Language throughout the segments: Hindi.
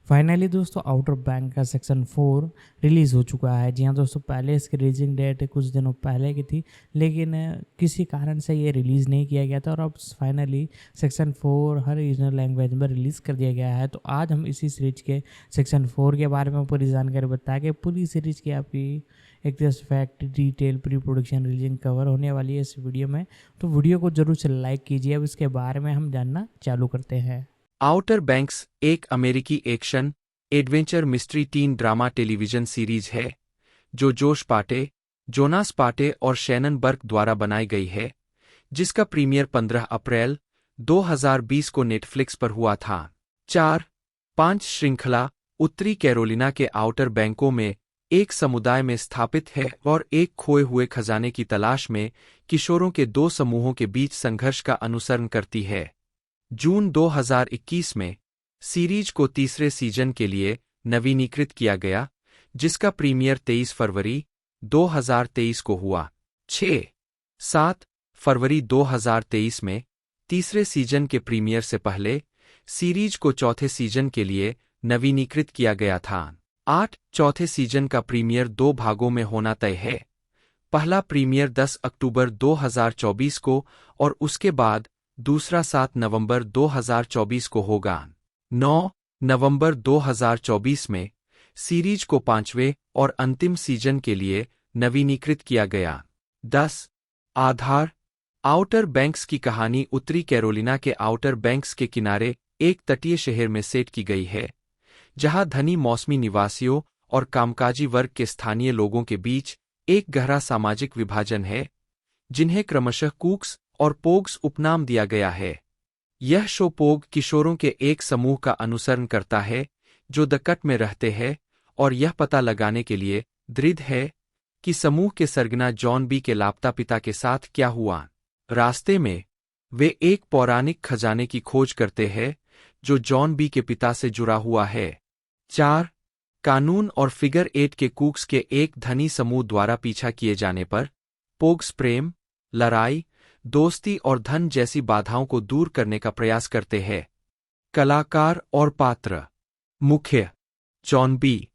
फाइनली दोस्तों आउटर बैंक का सेक्शन 4 रिलीज़ हो चुका है। जी हाँ दोस्तों, पहले इसकी रिलीजिंग डेट कुछ दिनों पहले की थी, लेकिन किसी कारण से ये रिलीज़ नहीं किया गया था और अब फाइनली सेक्शन 4 हर रीजनल लैंग्वेज में रिलीज़ कर दिया गया है। तो आज हम इसी सीरीज के सेक्शन 4 के बारे में पूरी जानकारी बताएंगे। पूरी सीरीज की आपकी एक तरह से fact detail pre production releasing cover होने वाली है इस वीडियो में, तो वीडियो को जरूर से लाइक कीजिए। अब इसके बारे में हम जानना चालू करते हैं। आउटर बैंक्स एक अमेरिकी action adventure mystery tin drama television series है जो जोश पाटे, जोनास पाटे और शैनन बर्क द्वारा बनाई गई है, जिसका प्रीमियर 15 अप्रैल 2020 को नेटफ्लिक्स पर हुआ था। 4-5 श्रृंखला उत्तरी कैरोलिना के आउटर बैंकों में एक समुदाय में स्थापित है और एक खोए हुए खजाने की तलाश में किशोरों के दो समूहों के बीच संघर्ष का अनुसरण करती है। जून 2021 में सीरीज को तीसरे सीजन के लिए नवीनीकृत किया गया, जिसका प्रीमियर 23 फरवरी 2023 को हुआ। 6-7 फरवरी 2023 में तीसरे सीजन के प्रीमियर से पहले सीरीज को चौथे सीजन के लिए नवीनीकृत किया गया था। 8 चौथे सीजन का प्रीमियर 2 भागों में होना तय है। पहला प्रीमियर 10 अक्टूबर 2024 को और उसके बाद दूसरा 7 नवंबर 2024 को होगा। 9 नवंबर 2024 में सीरीज को 5वें और अंतिम सीजन के लिए नवीनीकृत किया गया। 10 आधार आउटर बैंक्स की कहानी उत्तरी कैरोलिना के आउटर बैंक्स के किनारे एक तटीय शहर में सेट की गई है, जहां धनी मौसमी निवासियों और कामकाजी वर्ग के स्थानीय लोगों के बीच एक गहरा सामाजिक विभाजन है, जिन्हें क्रमशः कूक्स और पोग्स उपनाम दिया गया है। यह शो पोग किशोरों के एक समूह का अनुसरण करता है जो दक्कट में रहते हैं और यह पता लगाने के लिए दृढ़ है कि समूह के सरगना जॉन बी के लापता पिता के साथ क्या हुआ। रास्ते में वे एक पौराणिक खजाने की खोज करते हैं जो जॉन बी के पिता से जुड़ा हुआ है। 4 कानून और फिगर 8 के कूक्स के एक धनी समूह द्वारा पीछा किए जाने पर पोग्स प्रेम, लड़ाई, दोस्ती और धन जैसी बाधाओं को दूर करने का प्रयास करते हैं। कलाकार और पात्र। मुख्य जॉन बी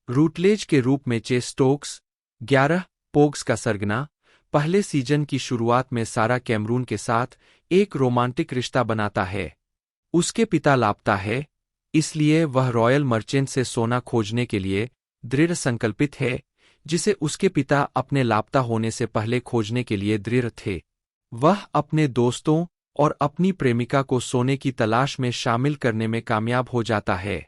रूटलेज के रूप में चे स्टोक्स, 11 पोग्स का सरगना, पहले सीजन की शुरुआत में सारा कैमरून के साथ एक रोमांटिक रिश्ता बनाता है। उसके पिता लापता है, इसलिए वह रॉयल मर्चेंट से सोना खोजने के लिए दृढ़ संकल्पित है, जिसे उसके पिता अपने लापता होने से पहले खोजने के लिए दृढ़ थे। वह अपने दोस्तों और अपनी प्रेमिका को सोने की तलाश में शामिल करने में कामयाब हो जाता है।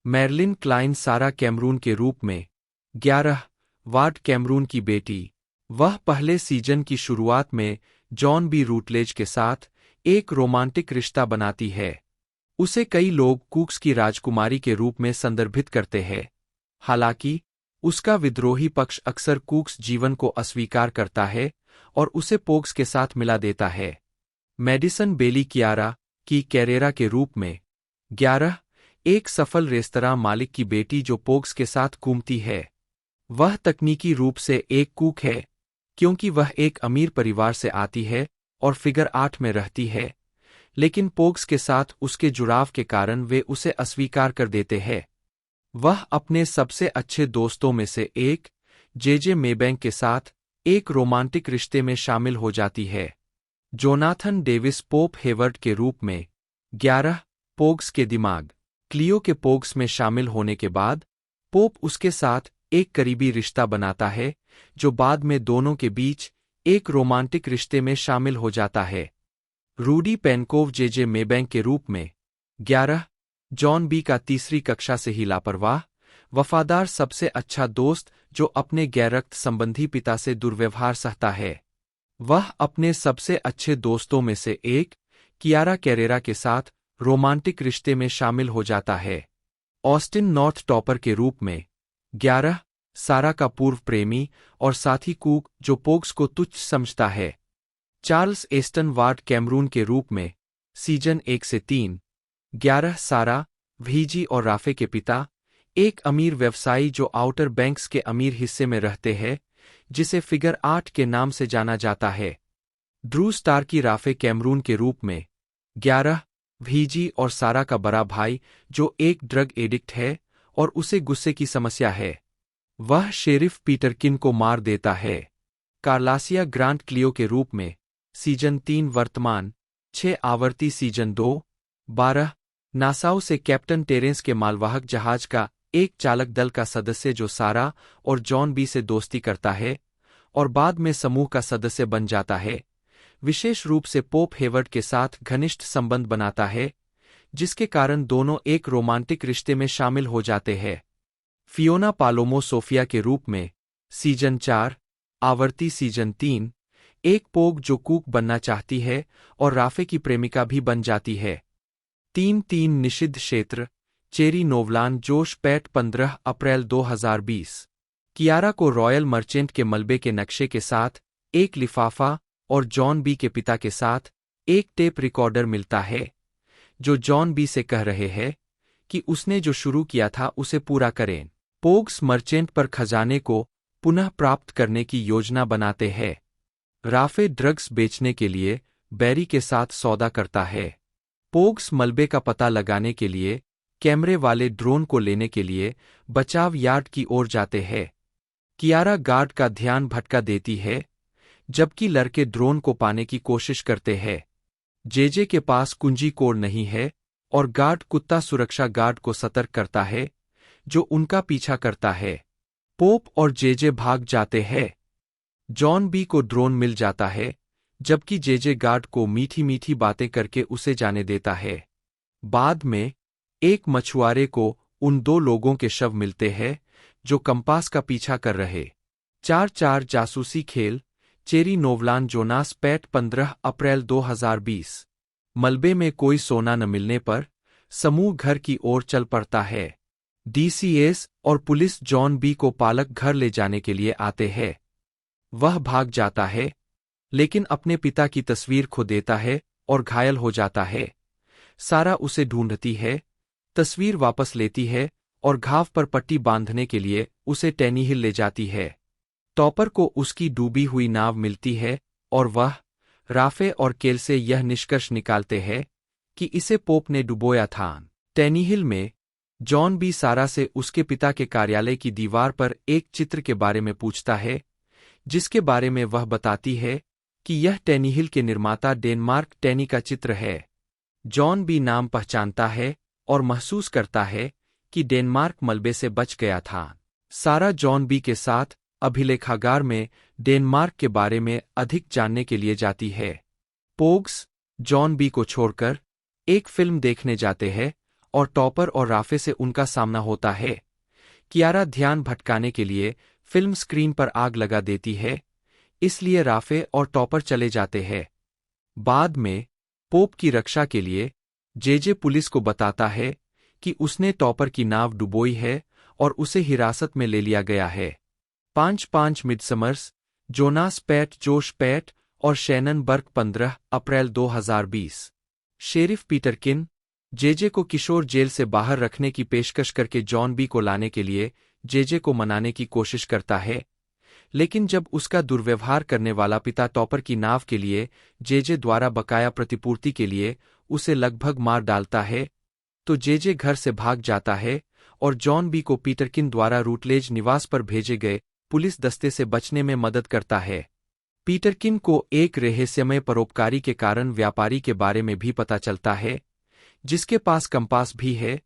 मैरलिन क्लाइन सारा कैमरून के रूप में 11 वार्ड कैमरून की बेटी। वह पहले सीजन की शुरुआत में जॉन बी रूटलेज के साथ एक रोमांटिक रिश्ता बनाती है। उसे कई लोग कूक्स की राजकुमारी के रूप में संदर्भित करते हैं। हालांकि उसका विद्रोही पक्ष अक्सर कूक्स जीवन को अस्वीकार करता है और उसे पोग्स के साथ मिला देता है। मेडिसन बेली कियारा की कैरेरा के रूप में 11 एक सफल रेस्तरां मालिक की बेटी जो पोग्स के साथ घूमती है। वह तकनीकी रूप से एक कूक है क्योंकि वह एक अमीर परिवार से आती है और फिगर 8 में रहती है, लेकिन पोग्स के साथ उसके जुड़ाव के कारण वे उसे अस्वीकार कर देते हैं। वह अपने सबसे अच्छे दोस्तों में से एक जेजे मेबैंक के साथ एक रोमांटिक रिश्ते में शामिल हो जाती है। जोनाथन डेविस पोप हेवर्ड के रूप में 11 पोग्स के दिमाग। क्लियो के पोग्स में शामिल होने के बाद पोप उसके साथ एक करीबी रिश्ता बनाता है, जो बाद में दोनों के बीच एक रोमांटिक रिश्ते में शामिल हो जाता है। रूडी पेनकोव जेजे मेबैंक के रूप में 11 जॉन बी का तीसरी कक्षा से ही लापरवाह, वफादार सबसे अच्छा दोस्त जो अपने गैररक्त संबंधी पिता से दुर्व्यवहार सहता है। वह अपने सबसे अच्छे दोस्तों में से एक कियारा कैरेरा के साथ रोमांटिक रिश्ते में शामिल हो जाता है। ऑस्टिन नॉर्थ टॉपर के रूप में 11 सारा का पूर्व प्रेमी और साथी कूक जो पोग्स को तुच्छ समझता है। चार्ल्स एस्टन वार्ड कैमरून के रूप में सीजन 1 से 3 11 सारा, भीजी और राफे के पिता, एक अमीर व्यवसायी जो आउटर बैंक्स के अमीर हिस्से में रहते हैं, जिसे फिगर 8 के नाम से जाना जाता है। ड्रू स्टार की राफे कैमरून के रूप में 11 वीजी और सारा का बड़ा भाई जो एक ड्रग एडिक्ट है और उसे गुस्से की समस्या है, वह शेरिफ पीटरकिन को मार देता है। कार्लासिया ग्रांट क्लियो के रूप में सीजन 3 वर्तमान 6 आवर्ती सीजन 2-12 नासाउ से कैप्टन टेरेंस के मालवाहक जहाज का एक चालक दल का सदस्य जो सारा और जॉन बी से दोस्ती करता है और बाद में समूह का सदस्य बन जाता है, विशेष रूप से पोप हेवर्ड के साथ घनिष्ठ संबंध बनाता है, जिसके कारण दोनों एक रोमांटिक रिश्ते में शामिल हो जाते हैं। फियोना पालोमो सोफिया के रूप में सीजन 4 आवर्ती सीजन 3 एक पोग जो कूक बनना चाहती है और राफे की प्रेमिका भी बन जाती है। 3-3 निषिद्ध क्षेत्र चेरी नोवलान जोश पैट 15 अप्रैल 2020 कियारा को रॉयल मर्चेंट के मलबे के नक्शे के साथ एक लिफाफा और जॉन बी के पिता के साथ एक टेप रिकॉर्डर मिलता है, जो जॉन बी से कह रहे हैं कि उसने जो शुरू किया था उसे पूरा करें। पोग्स मर्चेंट पर खजाने को पुनः प्राप्त करने की योजना बनाते हैं। राफे ड्रग्स बेचने के लिए बैरी के साथ सौदा करता है। पोग्स मलबे का पता लगाने के लिए कैमरे वाले ड्रोन को लेने के लिए बचाव यार्ड की ओर जाते हैं। कियारा गार्ड का ध्यान भटका देती है, जबकि लड़के ड्रोन को पाने की कोशिश करते हैं। जेजे के पास कुंजी कोड नहीं है और गार्ड कुत्ता सुरक्षा गार्ड को सतर्क करता है, जो उनका पीछा करता है। पोप और जेजे भाग जाते हैं। जॉन बी को ड्रोन मिल जाता है, जबकि जेजे गार्ड को मीठी मीठी बातें करके उसे जाने देता है। बाद में एक मछुआरे को उन दो लोगों के शव मिलते हैं जो कंपास का पीछा कर रहे। 4-4 जासूसी खेल चेरी नोवलान जोनास पैट 15 अप्रैल 2020 मलबे में कोई सोना न मिलने पर समूह घर की ओर चल पड़ता है। डीसीएस और पुलिस जॉन बी को पालक घर ले जाने के लिए आते हैं। वह भाग जाता है, लेकिन अपने पिता की तस्वीर खो देता है और घायल हो जाता है। सारा उसे ढूंढती है, तस्वीर वापस लेती है और घाव पर पट्टी बांधने के लिए उसे टैनीहिल ले जाती है। टॉपर को उसकी डूबी हुई नाव मिलती है और वह राफे और केल से यह निष्कर्ष निकालते हैं कि इसे पोप ने डुबोया था। टैनीहिल में जॉन बी सारा से उसके पिता के कार्यालय की दीवार पर एक चित्र के बारे में पूछता है, जिसके बारे में वह बताती है कि यह टैनीहिल के निर्माता डेनमार्क टैनी का चित्र है। जॉन बी नाम पहचानता है और महसूस करता है कि डेनमार्क मलबे से बच गया था। सारा जॉन बी के साथ अभिलेखागार में डेनमार्क के बारे में अधिक जानने के लिए जाती है। पोग्स जॉन बी को छोड़कर एक फिल्म देखने जाते हैं और टॉपर और राफे से उनका सामना होता है। कियारा ध्यान भटकाने के लिए फिल्म स्क्रीन पर आग लगा देती है, इसलिए राफे और टॉपर चले जाते हैं। बाद में पोप की रक्षा के लिए जेजे पुलिस को बताता है कि उसने टॉपर की नाव डुबोई है और उसे हिरासत में ले लिया गया है। 5-5 मिडसमर्स जोनास पैट जोश पैट और शैनन बर्क 15 अप्रैल 2020 शेरिफ पीटरकिन जेजे को किशोर जेल से बाहर रखने की पेशकश करके जॉन बी को लाने के लिए जेजे को मनाने की कोशिश करता है, लेकिन जब उसका दुर्व्यवहार करने वाला पिता टॉपर की नाव के लिए जेजे द्वारा बकाया प्रतिपूर्ति के लिए उसे लगभग मार डालता है, तो जेजे घर से भाग जाता है और जॉन बी को पीटरकिन द्वारा रूटलेज निवास पर भेजे गए पुलिस दस्ते से बचने में मदद करता है। पीटरकिन को एक रहस्यमय परोपकारी के कारण व्यापारी के बारे में भी पता चलता है, जिसके पास कंपास भी है,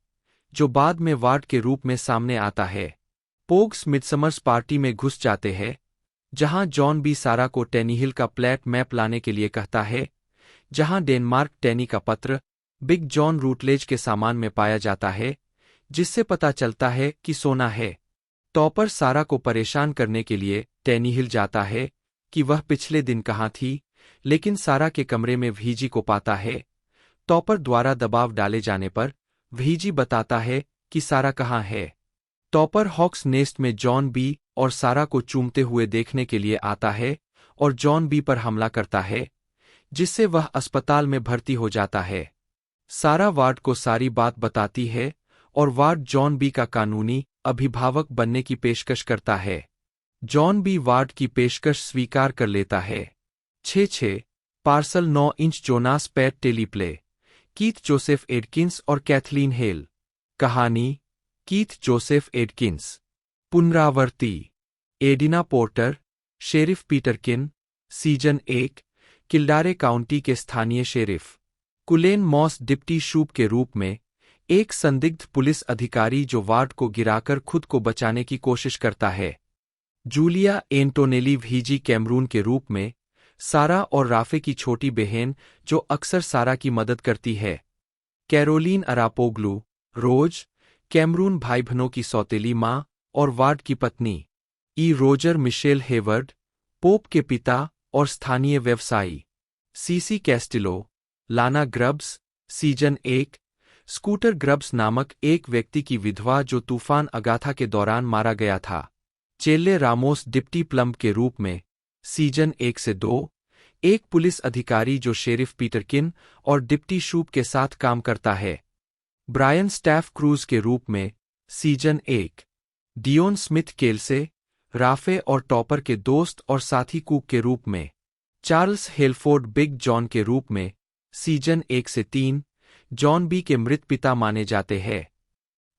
जो बाद में वार्ड के रूप में सामने आता है। पोग्स मिडसमर्स पार्टी में घुस जाते हैं, जहां जॉन बी सारा को टैनीहिल का प्लेट मैप लाने के लिए कहता है, जहां डेनमार्क टैनी का पत्र बिग जॉन रूटलेज के सामान में पाया जाता है, जिससे पता चलता है कि सोना है। टॉपर सारा को परेशान करने के लिए टैनीहिल जाता है कि वह पिछले दिन कहाँ थी, लेकिन सारा के कमरे में वीजी को पाता है। टॉपर द्वारा दबाव डाले जाने पर वीजी बताता है कि सारा कहाँ है। टॉपर हॉक्स नेस्ट में जॉन बी और सारा को चूमते हुए देखने के लिए आता है और जॉन बी पर हमला करता है, जिससे वह अस्पताल में भर्ती हो जाता है। सारा वार्ड को सारी बात बताती है और वार्ड जॉन बी का कानूनी अभिभावक बनने की पेशकश करता है। जॉन बी वार्ड की पेशकश स्वीकार कर लेता है। 6-6 parcel 9 inch Jonas PAT teleplay Keith Joseph Adkins और कैथलीन हेल। कहानी कीथ जोसेफ एडकिंस। पुनरावर्ती एडिना पोर्टर, शेरिफ पीटरकिन। सीजन 1, किल्डारे काउंटी के स्थानीय शेरिफ। कुलेन मॉस डिप्टी शूप के रूप में एक संदिग्ध पुलिस अधिकारी जो वार्ड को गिराकर खुद को बचाने की कोशिश करता है। जूलिया एंटोनेली व्हीजी कैमरून के रूप में सारा और राफे की छोटी बहन जो अक्सर सारा की मदद करती है। कैरोलीन अरापोग्लू, रोज, कैमरून भाई बहनों की सौतेली माँ और वार्ड की पत्नी। रोजर मिशेल हेवर्ड, पोप के पिता और स्थानीय व्यवसायी। सीसी कैस्टिलो, लाना ग्रब्स। सीजन 1, स्कूटर ग्रब्स नामक एक व्यक्ति की विधवा जो तूफान अगाथा के दौरान मारा गया था। चेल्ले रामोस डिप्टी प्लम्ब के रूप में सीजन 1 से 2, एक पुलिस अधिकारी जो शेरिफ पीटरकिन और डिप्टी शूप के साथ काम करता है। ब्रायन स्टैफ क्रूज के रूप में सीजन 1, डियोन स्मिथ केल्से, राफे और टॉपर के दोस्त और साथी कूक के रूप में। चार्ल्स हेलफोर्ड बिग जॉन के रूप में सीजन 1 से 3, जॉन बी के मृत पिता माने जाते हैं।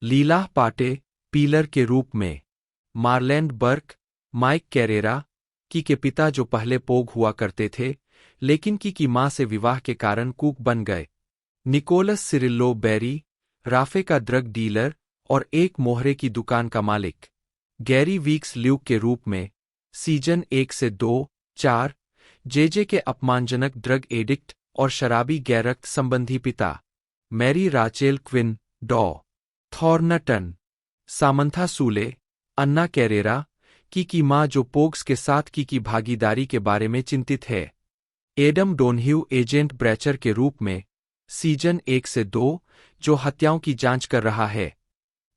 लीलाह पाटे, पीलर के रूप में। मार्लैंड बर्क, माइक कैरेरा, की के पिता जो पहले पोग हुआ करते थे लेकिन की मां से विवाह के कारण कूक बन गए। निकोलस सिरिल्लो बेरी, राफे का ड्रग डीलर और एक मोहरे की दुकान का मालिक। गैरी वीक्स ल्यूक के रूप में सीजन 1 से 2, 4, जेजे के अपमानजनक ड्रग एडिक्ट और शराबी गैरक्त संबंधी पिता। मैरी राचेल क्विन, डॉ थॉर्नटन। सामंथा सूले, अन्ना कैरेरा, की मां जो पोग्स के साथ की भागीदारी के बारे में चिंतित है। एडम डोनह्यू एजेंट ब्रैचर के रूप में सीजन 1 से 2, जो हत्याओं की जांच कर रहा है।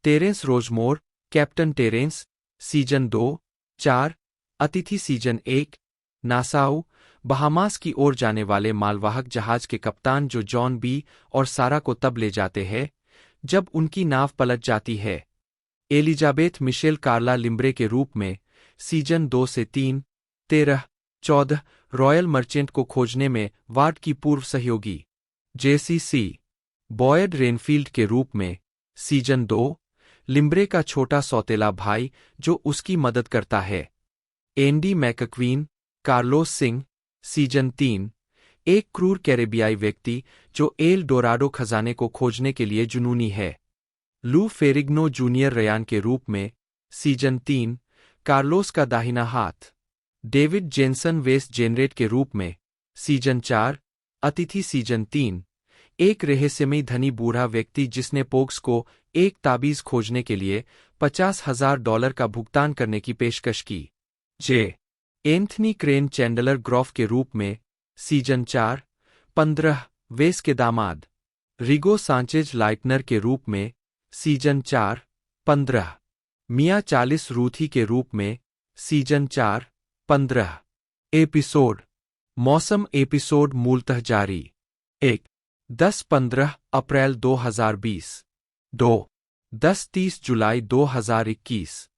Terrence Rosemore, captain Terrence. Season 2, 4, अतिथि। सीजन 1, नासाउ, बहामास की ओर जाने वाले मालवाहक जहाज के कप्तान जो जॉन बी और सारा को तब ले जाते हैं जब उनकी नाव पलट जाती है। एलिजाबेथ मिशेल कार्ला लिम्ब्रे के रूप में सीजन 2 से 3, 13, 14, रॉयल मर्चेंट को खोजने में वार्ड की पूर्व सहयोगी। जेसी बॉयड रेनफील्ड के रूप में सीजन 2, लिम्ब्रे का छोटा सौतेला भाई जो उसकी मदद करता है। Andy McQueen, Carlos Singh. Season 3, एक क्रूर कैरेबियाई व्यक्ति जो एल डोराडो खजाने को खोजने के लिए जुनूनी है। लू फेरिग्नो जूनियर रयान के रूप में सीजन 3, कार्लोस का दाहिना हाथ। डेविड जेनसन वेस्ट जेनरेट के रूप में सीजन 4, अतिथि। सीजन 3, एक रहस्यमयी धनी बूढ़ा व्यक्ति जिसने पोग्स को एक ताबीज खोजने के लिए $50,000 का भुगतान करने की पेशकश की। एंथनी क्रेन चैंडलर ग्रॉफ के रूप में सीजन 4, 15, वेस के दामाद। रिगो सांचेज लाइटनर के रूप में सीजन 4, 15, मिया 40 रूथी के रूप में सीजन 4, 15। एपिसोड मौसम एपिसोड मूलतः जारी 1, 10-15 अप्रैल 2020, 2, 10-30 जुलाई 2021,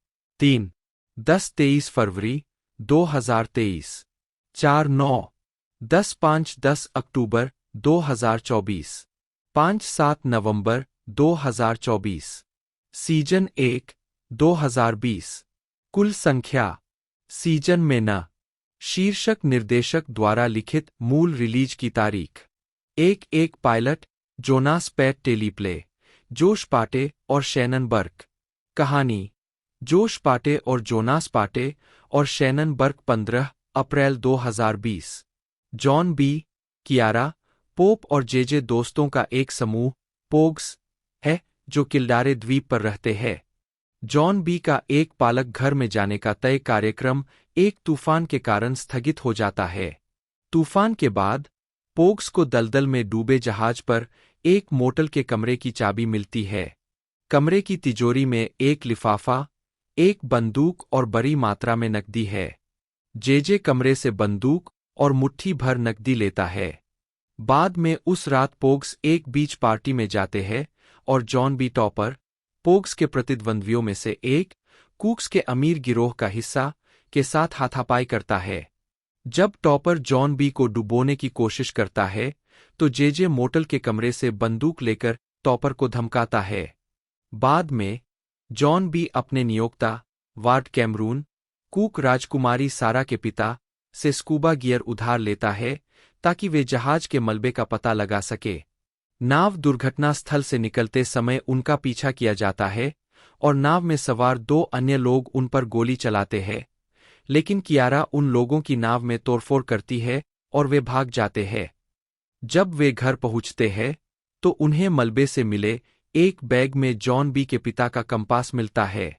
3, 10-23 फरवरी 2023, 4, 9, 10-5-10 अक्टूबर 2024, 5-7 नवंबर 2024। सीजन 1, 2020। कुल संख्या। सीजन में न। शीर्षक निर्देशक द्वारा लिखित। मूल रिलीज की तारीख। एक पायलट, जोनास पैट टेलीप्ले, जोश पाटे और शैनन बर्क। कहानी जोश पाटे और जोनास पाटे और शैनन बर्क 15 अप्रैल 2020। जॉन बी, कियारा, पोप और जेजे दोस्तों का एक समूह पोग्स है जो किल्डारे द्वीप पर रहते हैं। जॉन बी का एक पालक घर में जाने का तय कार्यक्रम एक तूफान के कारण स्थगित हो जाता है। तूफान के बाद पोग्स को दलदल में डूबे जहाज पर एक मोटल के कमरे की चाबी मिलती है। कमरे की तिजोरी में एक लिफाफा, एक बंदूक और बड़ी मात्रा में नकदी है। जेजे कमरे से बंदूक और मुट्ठी भर नकदी लेता है। बाद में उस रात पोग्स एक बीच पार्टी में जाते हैं और जॉन बी टॉपर, पोग्स के प्रतिद्वंद्वियों में से एक, कूक्स के अमीर गिरोह का हिस्सा, के साथ हाथापाई करता है। जब टॉपर जॉन बी को डुबोने की कोशिश करता है तो जेजे मोटल के कमरे से बंदूक लेकर टॉपर को धमकाता है। बाद में जॉन बी अपने नियोक्ता वार्ड कैमरून कूक राजकुमारी सारा के पिता से स्कूबा गियर उधार लेता है ताकि वे जहाज के मलबे का पता लगा सके। नाव दुर्घटना स्थल से निकलते समय उनका पीछा किया जाता है और नाव में सवार 2 अन्य लोग उन पर गोली चलाते हैं, लेकिन कियारा उन लोगों की नाव में तोड़फोड़ करती है और वे भाग जाते हैं। जब वे घर पहुंचते हैं तो उन्हें मलबे से मिले एक बैग में जॉन बी के पिता का कंपास मिलता है।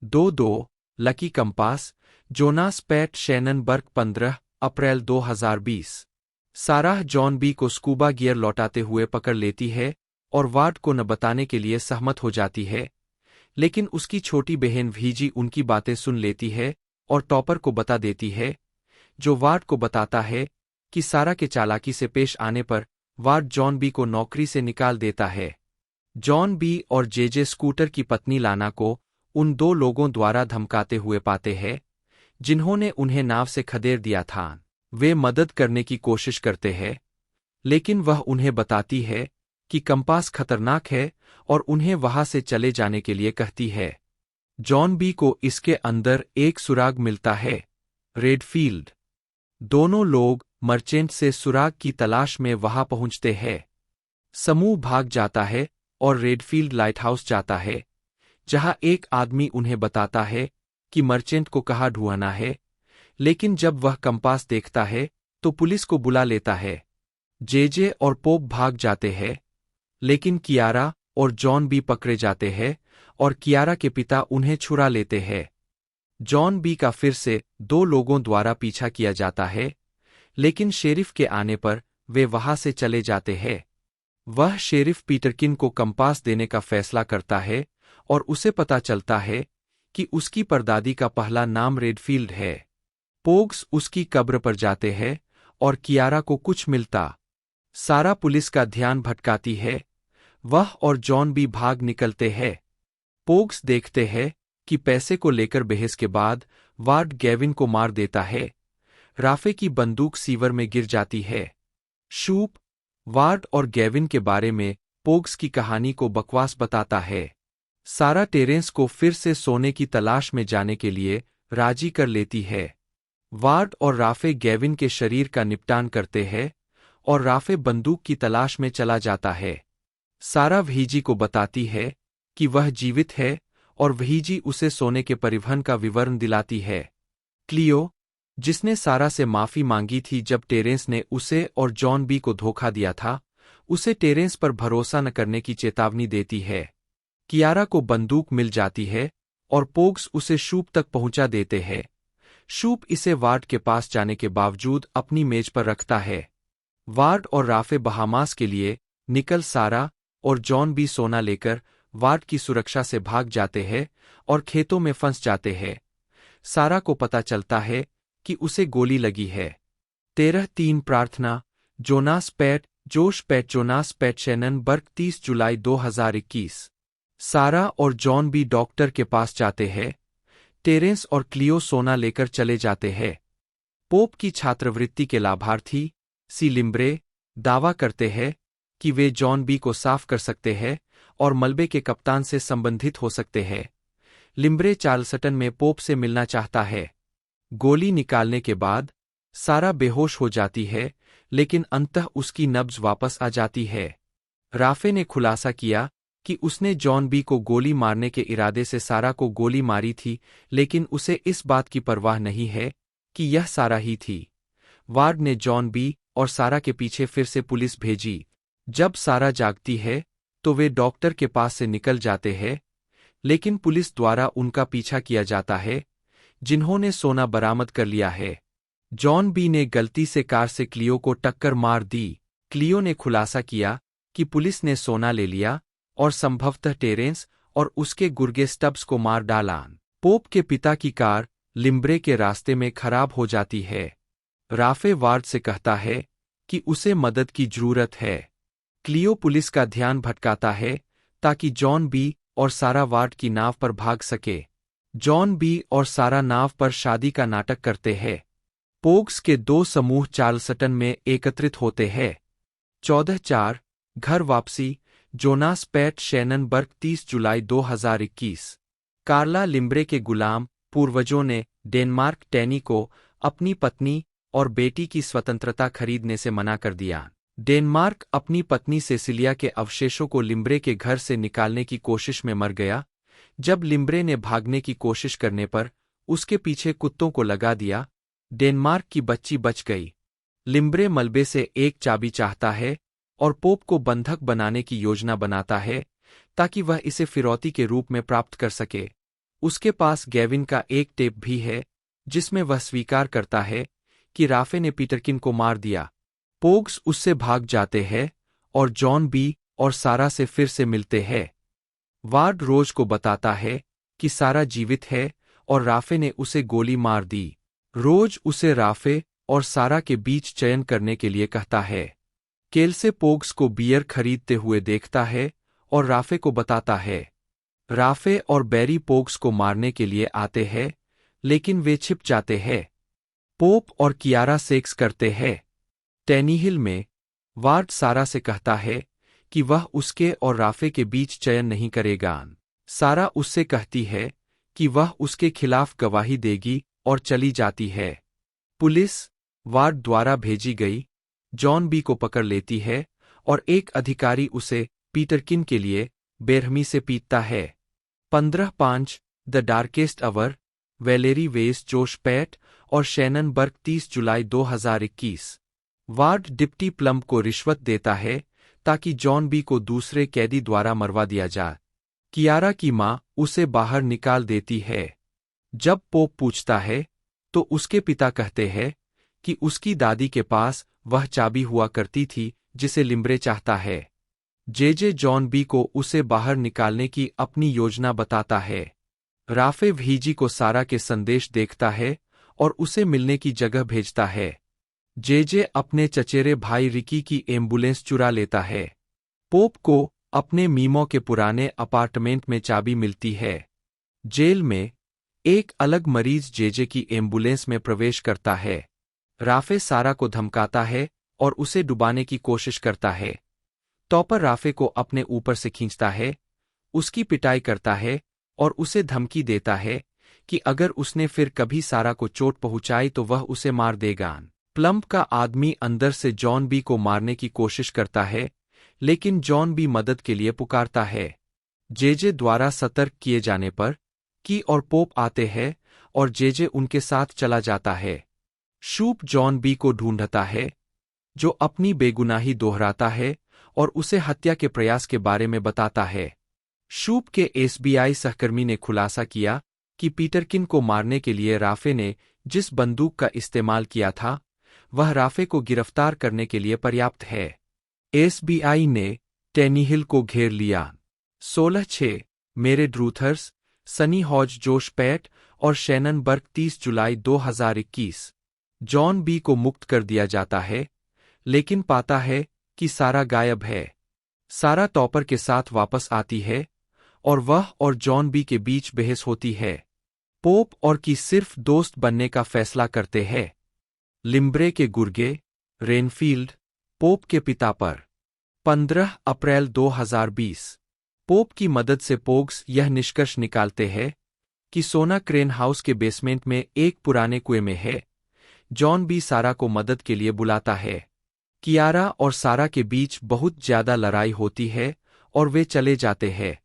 2-2 lucky compass. Jonas Pat Shannon Burke 15 अप्रैल 2020। साराह जॉन बी को स्कूबा गियर लौटाते हुए पकड़ लेती है और वार्ड को न बताने के लिए सहमत हो जाती है, लेकिन उसकी छोटी बहन भीजी उनकी बातें सुन लेती है और टॉपर को बता देती है, जो वार्ड को बताता है कि सारा के चालाकी से पेश आने पर वार्ड जॉन बी को नौकरी से निकाल देता है। जॉन बी और जेजे स्कूटर की पत्नी लाना को उन 2 लोगों द्वारा धमकाते हुए पाते हैं जिन्होंने उन्हें नाव से खदेड़ दिया था। वे मदद करने की कोशिश करते हैं, लेकिन वह उन्हें बताती है कि कंपास खतरनाक है और उन्हें वहां से चले जाने के लिए कहती है। जॉन बी को इसके अंदर एक सुराग मिलता है, रेडफील्ड। दोनों लोग मर्चेंट से सुराग की तलाश में वहां पहुंचते हैं। समूह भाग जाता है और रेडफील्ड लाइटहाउस जाता है, जहां एक आदमी उन्हें बताता है कि मर्चेंट को कहाँ ढूंढना है, लेकिन जब वह कंपास देखता है तो पुलिस को बुला लेता है। जेजे और पोप भाग जाते हैं, लेकिन कियारा और जॉन बी पकड़े जाते हैं और कियारा के पिता उन्हें छुड़ा लेते हैं। जॉन बी का फिर से 2 लोगों द्वारा पीछा किया जाता है, लेकिन शेरिफ के आने पर वे वहां से चले जाते हैं। वह शेरिफ पीटरकिन को कंपास देने का फैसला करता है और उसे पता चलता है कि उसकी परदादी का पहला नाम रेडफील्ड है। पोग्स उसकी कब्र पर जाते हैं और कियारा को कुछ मिलता। सारा पुलिस का ध्यान भटकाती है। वह और जॉन बी भाग निकलते हैं। पोग्स देखते हैं कि पैसे को लेकर बहस के बाद वार्ड गैविन को मार देता है। राफे की बंदूक सीवर में गिर जाती है। शूप वार्ड और गैविन के बारे में पोग्स की कहानी को बकवास बताता है। सारा टेरेंस को फिर से सोने की तलाश में जाने के लिए राजी कर लेती है। वार्ड और राफे गैविन के शरीर का निपटान करते हैं और राफे बंदूक की तलाश में चला जाता है। सारा भीजी को बताती है कि वह जीवित है और भीजी उसे सोने के परिवहन का विवरण दिलाती है। क्लियो, जिसने सारा से माफी मांगी थी जब टेरेंस ने उसे और जॉन बी को धोखा दिया था, उसे टेरेंस पर भरोसा न करने की चेतावनी देती है। कियारा को बंदूक मिल जाती है और पोग्स उसे शूप तक पहुंचा देते हैं। शूप इसे वार्ड के पास जाने के बावजूद अपनी मेज पर रखता है। वार्ड और राफे बहामास के लिए निकल सारा और जॉन बी सोना लेकर वार्ड की सुरक्षा से भाग जाते हैं और खेतों में फंस जाते हैं। सारा को पता चलता है कि उसे गोली लगी है। 13-3 प्रार्थना Josh Pat Jonas Pat Shannon Burke 30 जुलाई 2021। सारा और जॉन बी डॉक्टर के पास जाते हैं। टेरेंस और क्लियो सोना लेकर चले जाते हैं। पोप की छात्रवृत्ति के लाभार्थी सी लिम्ब्रे दावा करते हैं कि वे जॉन बी को साफ कर सकते हैं और मलबे के कप्तान से संबंधित हो सकते हैं। लिम्ब्रे चार्ल्सटन में पोप से मिलना चाहता है। गोली निकालने के बाद सारा बेहोश हो जाती है, लेकिन अंततः उसकी नब्ज वापस आ जाती है। राफे ने खुलासा किया कि उसने जॉन बी को गोली मारने के इरादे से सारा को गोली मारी थी, लेकिन उसे इस बात की परवाह नहीं है कि यह सारा ही थी। वार्ड ने जॉन बी और सारा के पीछे फिर से पुलिस भेजी। जब सारा जागती है तो वे डॉक्टर के पास से निकल जाते हैं, लेकिन पुलिस द्वारा उनका पीछा किया जाता है, जिन्होंने सोना बरामद कर लिया है। जॉन बी ने गलती से कार से क्लियो को टक्कर मार दी। क्लियो ने खुलासा किया कि पुलिस ने सोना ले लिया और संभवतः टेरेंस और उसके गुर्गे स्टब्स को मार डाला। पोप के पिता की कार लिम्ब्रे के रास्ते में खराब हो जाती है। राफे वार्ड से कहता है कि उसे मदद की जरूरत है। क्लियो पुलिस का ध्यान भटकाता है ताकि जॉन बी और सारा वार्ड की नाव पर भाग सके। जॉन बी और सारा नाव पर शादी का नाटक करते हैं। पोग्स के 2 समूह चार्ल्सटन में एकत्रित होते हैं। 14:4 घर वापसी जोनास पैट शैनन बर्क 30 जुलाई 2021 कार्ला लिम्ब्रे के गुलाम पूर्वजों ने डेनमार्क टैनी को अपनी पत्नी और बेटी की स्वतंत्रता खरीदने से मना कर दिया। डेनमार्क अपनी पत्नी सेसिलिया के अवशेषों को लिम्ब्रे के घर से निकालने की कोशिश में मर गया। जब लिम्ब्रे ने भागने की कोशिश करने पर उसके पीछे कुत्तों को लगा दिया, डेनमार्क की बच्ची बच गई। लिम्ब्रे मलबे से एक चाबी चाहता है और पोप को बंधक बनाने की योजना बनाता है ताकि वह इसे फिरौती के रूप में प्राप्त कर सके। उसके पास गैविन का एक टेप भी है जिसमें वह स्वीकार करता है कि राफे ने पीटरकिन को मार दिया। पोग्स उससे भाग जाते हैं और जॉन बी और सारा से फिर से मिलते हैं। वार्ड रोज को बताता है कि सारा जीवित है और राफे ने उसे गोली मार दी। रोज उसे राफे और सारा के बीच चयन करने के लिए कहता है। केल्से पोग्स को बियर खरीदते हुए देखता है और राफे को बताता है। राफे और बैरी पोग्स को मारने के लिए आते हैं, लेकिन वे छिप जाते हैं। पोप और कियारा सेक्स करते हैं। टैनीहिल में वार्ड सारा से कहता है कि वह उसके और राफे के बीच चयन नहीं करेगा। सारा उससे कहती है कि वह उसके खिलाफ गवाही देगी और चली जाती है। पुलिस वार्ड द्वारा भेजी गई जॉन बी को पकड़ लेती है और एक अधिकारी उसे पीटरकिन के लिए बेरहमी से पीटता है। 15:5 द डार्केस्ट अवर वैलेरी वेस जोश पैट और शैनन बर्क 30 जुलाई 2021 वार्ड डिप्टी प्लम्ब को रिश्वत देता है ताकि जॉन बी को दूसरे कैदी द्वारा मरवा दिया जाए। कियारा की मां उसे बाहर निकाल देती है। जब पोप पूछता है तो उसके पिता कहते हैं कि उसकी दादी के पास वह चाबी हुआ करती थी जिसे लिम्ब्रे चाहता है। जेजे जॉन बी को उसे बाहर निकालने की अपनी योजना बताता है। राफे व्हीजी को सारा के संदेश देखता है और उसे मिलने की जगह भेजता है। जेजे अपने चचेरे भाई रिकी की एम्बुलेंस चुरा लेता है। पोप को अपने मीमो के पुराने अपार्टमेंट में चाबी मिलती है। जेल में एक अलग मरीज जेजे की एम्बुलेंस में प्रवेश करता है। राफे सारा को धमकाता है और उसे डुबाने की कोशिश करता है। टॉपर राफे को अपने ऊपर से खींचता है, उसकी पिटाई करता है और उसे धमकी देता है कि अगर उसने फिर कभी सारा को चोट पहुंचाई तो वह उसे मार देगा। प्लम्ब का आदमी अंदर से जॉन बी को मारने की कोशिश करता है, लेकिन जॉन बी मदद के लिए पुकारता है। जेजे द्वारा सतर्क किए जाने पर की और पोप आते हैं और जेजे उनके साथ चला जाता है। शूप जॉन बी को ढूंढता है, जो अपनी बेगुनाही दोहराता है और उसे हत्या के प्रयास के बारे में बताता है। शूप के एसबीआई सहकर्मी ने खुलासा किया कि पीटरकिन को मारने के लिए राफे ने जिस बंदूक का इस्तेमाल किया था वह राफे को गिरफ्तार करने के लिए पर्याप्त है। एसबीआई ने टैनीहिल को घेर लिया। 16/6 मेरे ड्रूथर्स, सनी हॉज जोश पैट और शैनन बर्क 30 जुलाई 2021 जॉन बी को मुक्त कर दिया जाता है, लेकिन पाता है कि सारा गायब है। सारा टॉपर के साथ वापस आती है और वह और जॉन बी के बीच बहस होती है। पोप और की सिर्फ दोस्त बनने का फैसला करते हैं। लिम्ब्रे के गुर्गे रेनफील्ड पोप के पिता पर 15 अप्रैल 2020 पोप की मदद से पोग्स यह निष्कर्ष निकालते हैं कि सोना क्रेन हाउस के बेसमेंट में एक पुराने कुएं में है। जॉन बी सारा को मदद के लिए बुलाता है। कियारा और सारा के बीच बहुत ज्यादा लड़ाई होती है और वे चले जाते हैं।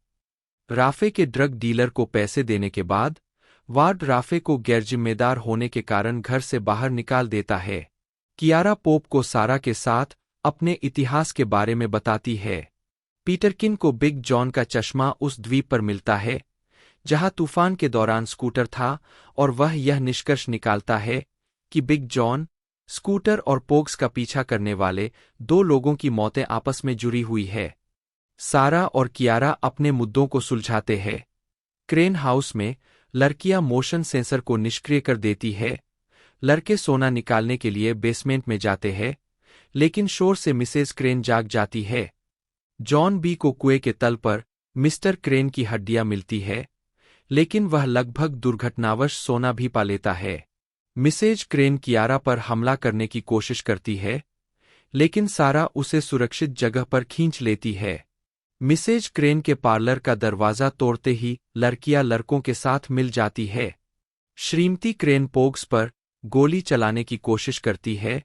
राफे के ड्रग डीलर को पैसे देने के बाद वार्ड राफे को गैरजिम्मेदार होने के कारण घर से बाहर निकाल देता है। कियारा पोप को सारा के साथ अपने इतिहास के बारे में बताती है। पीटरकिन को बिग जॉन का चश्मा उस द्वीप पर मिलता है जहां तूफान के दौरान स्कूटर था और वह यह निष्कर्ष निकालता है कि बिग जॉन, स्कूटर और पोग्स का पीछा करने वाले 2 लोगों की मौतें आपस में जुड़ी हुई है। सारा और कियारा अपने मुद्दों को सुलझाते हैं। क्रेन हाउस में लड़कियां मोशन सेंसर को निष्क्रिय कर देती है। लड़के सोना निकालने के लिए बेसमेंट में जाते हैं, लेकिन शोर से मिसेज क्रेन जाग जाती है। जॉन बी को कुएं के तल पर मिस्टर क्रेन की हड्डियां मिलती है, लेकिन वह लगभग दुर्घटनावश सोना भी पा लेता है। मिसेज क्रेन कियारा पर हमला करने की कोशिश करती है, लेकिन सारा उसे सुरक्षित जगह पर खींच लेती है। मिसेज क्रेन के पार्लर का दरवाजा तोड़ते ही लड़कियां लड़कों के साथ मिल जाती है। श्रीमती क्रेन पोग्स पर गोली चलाने की कोशिश करती है,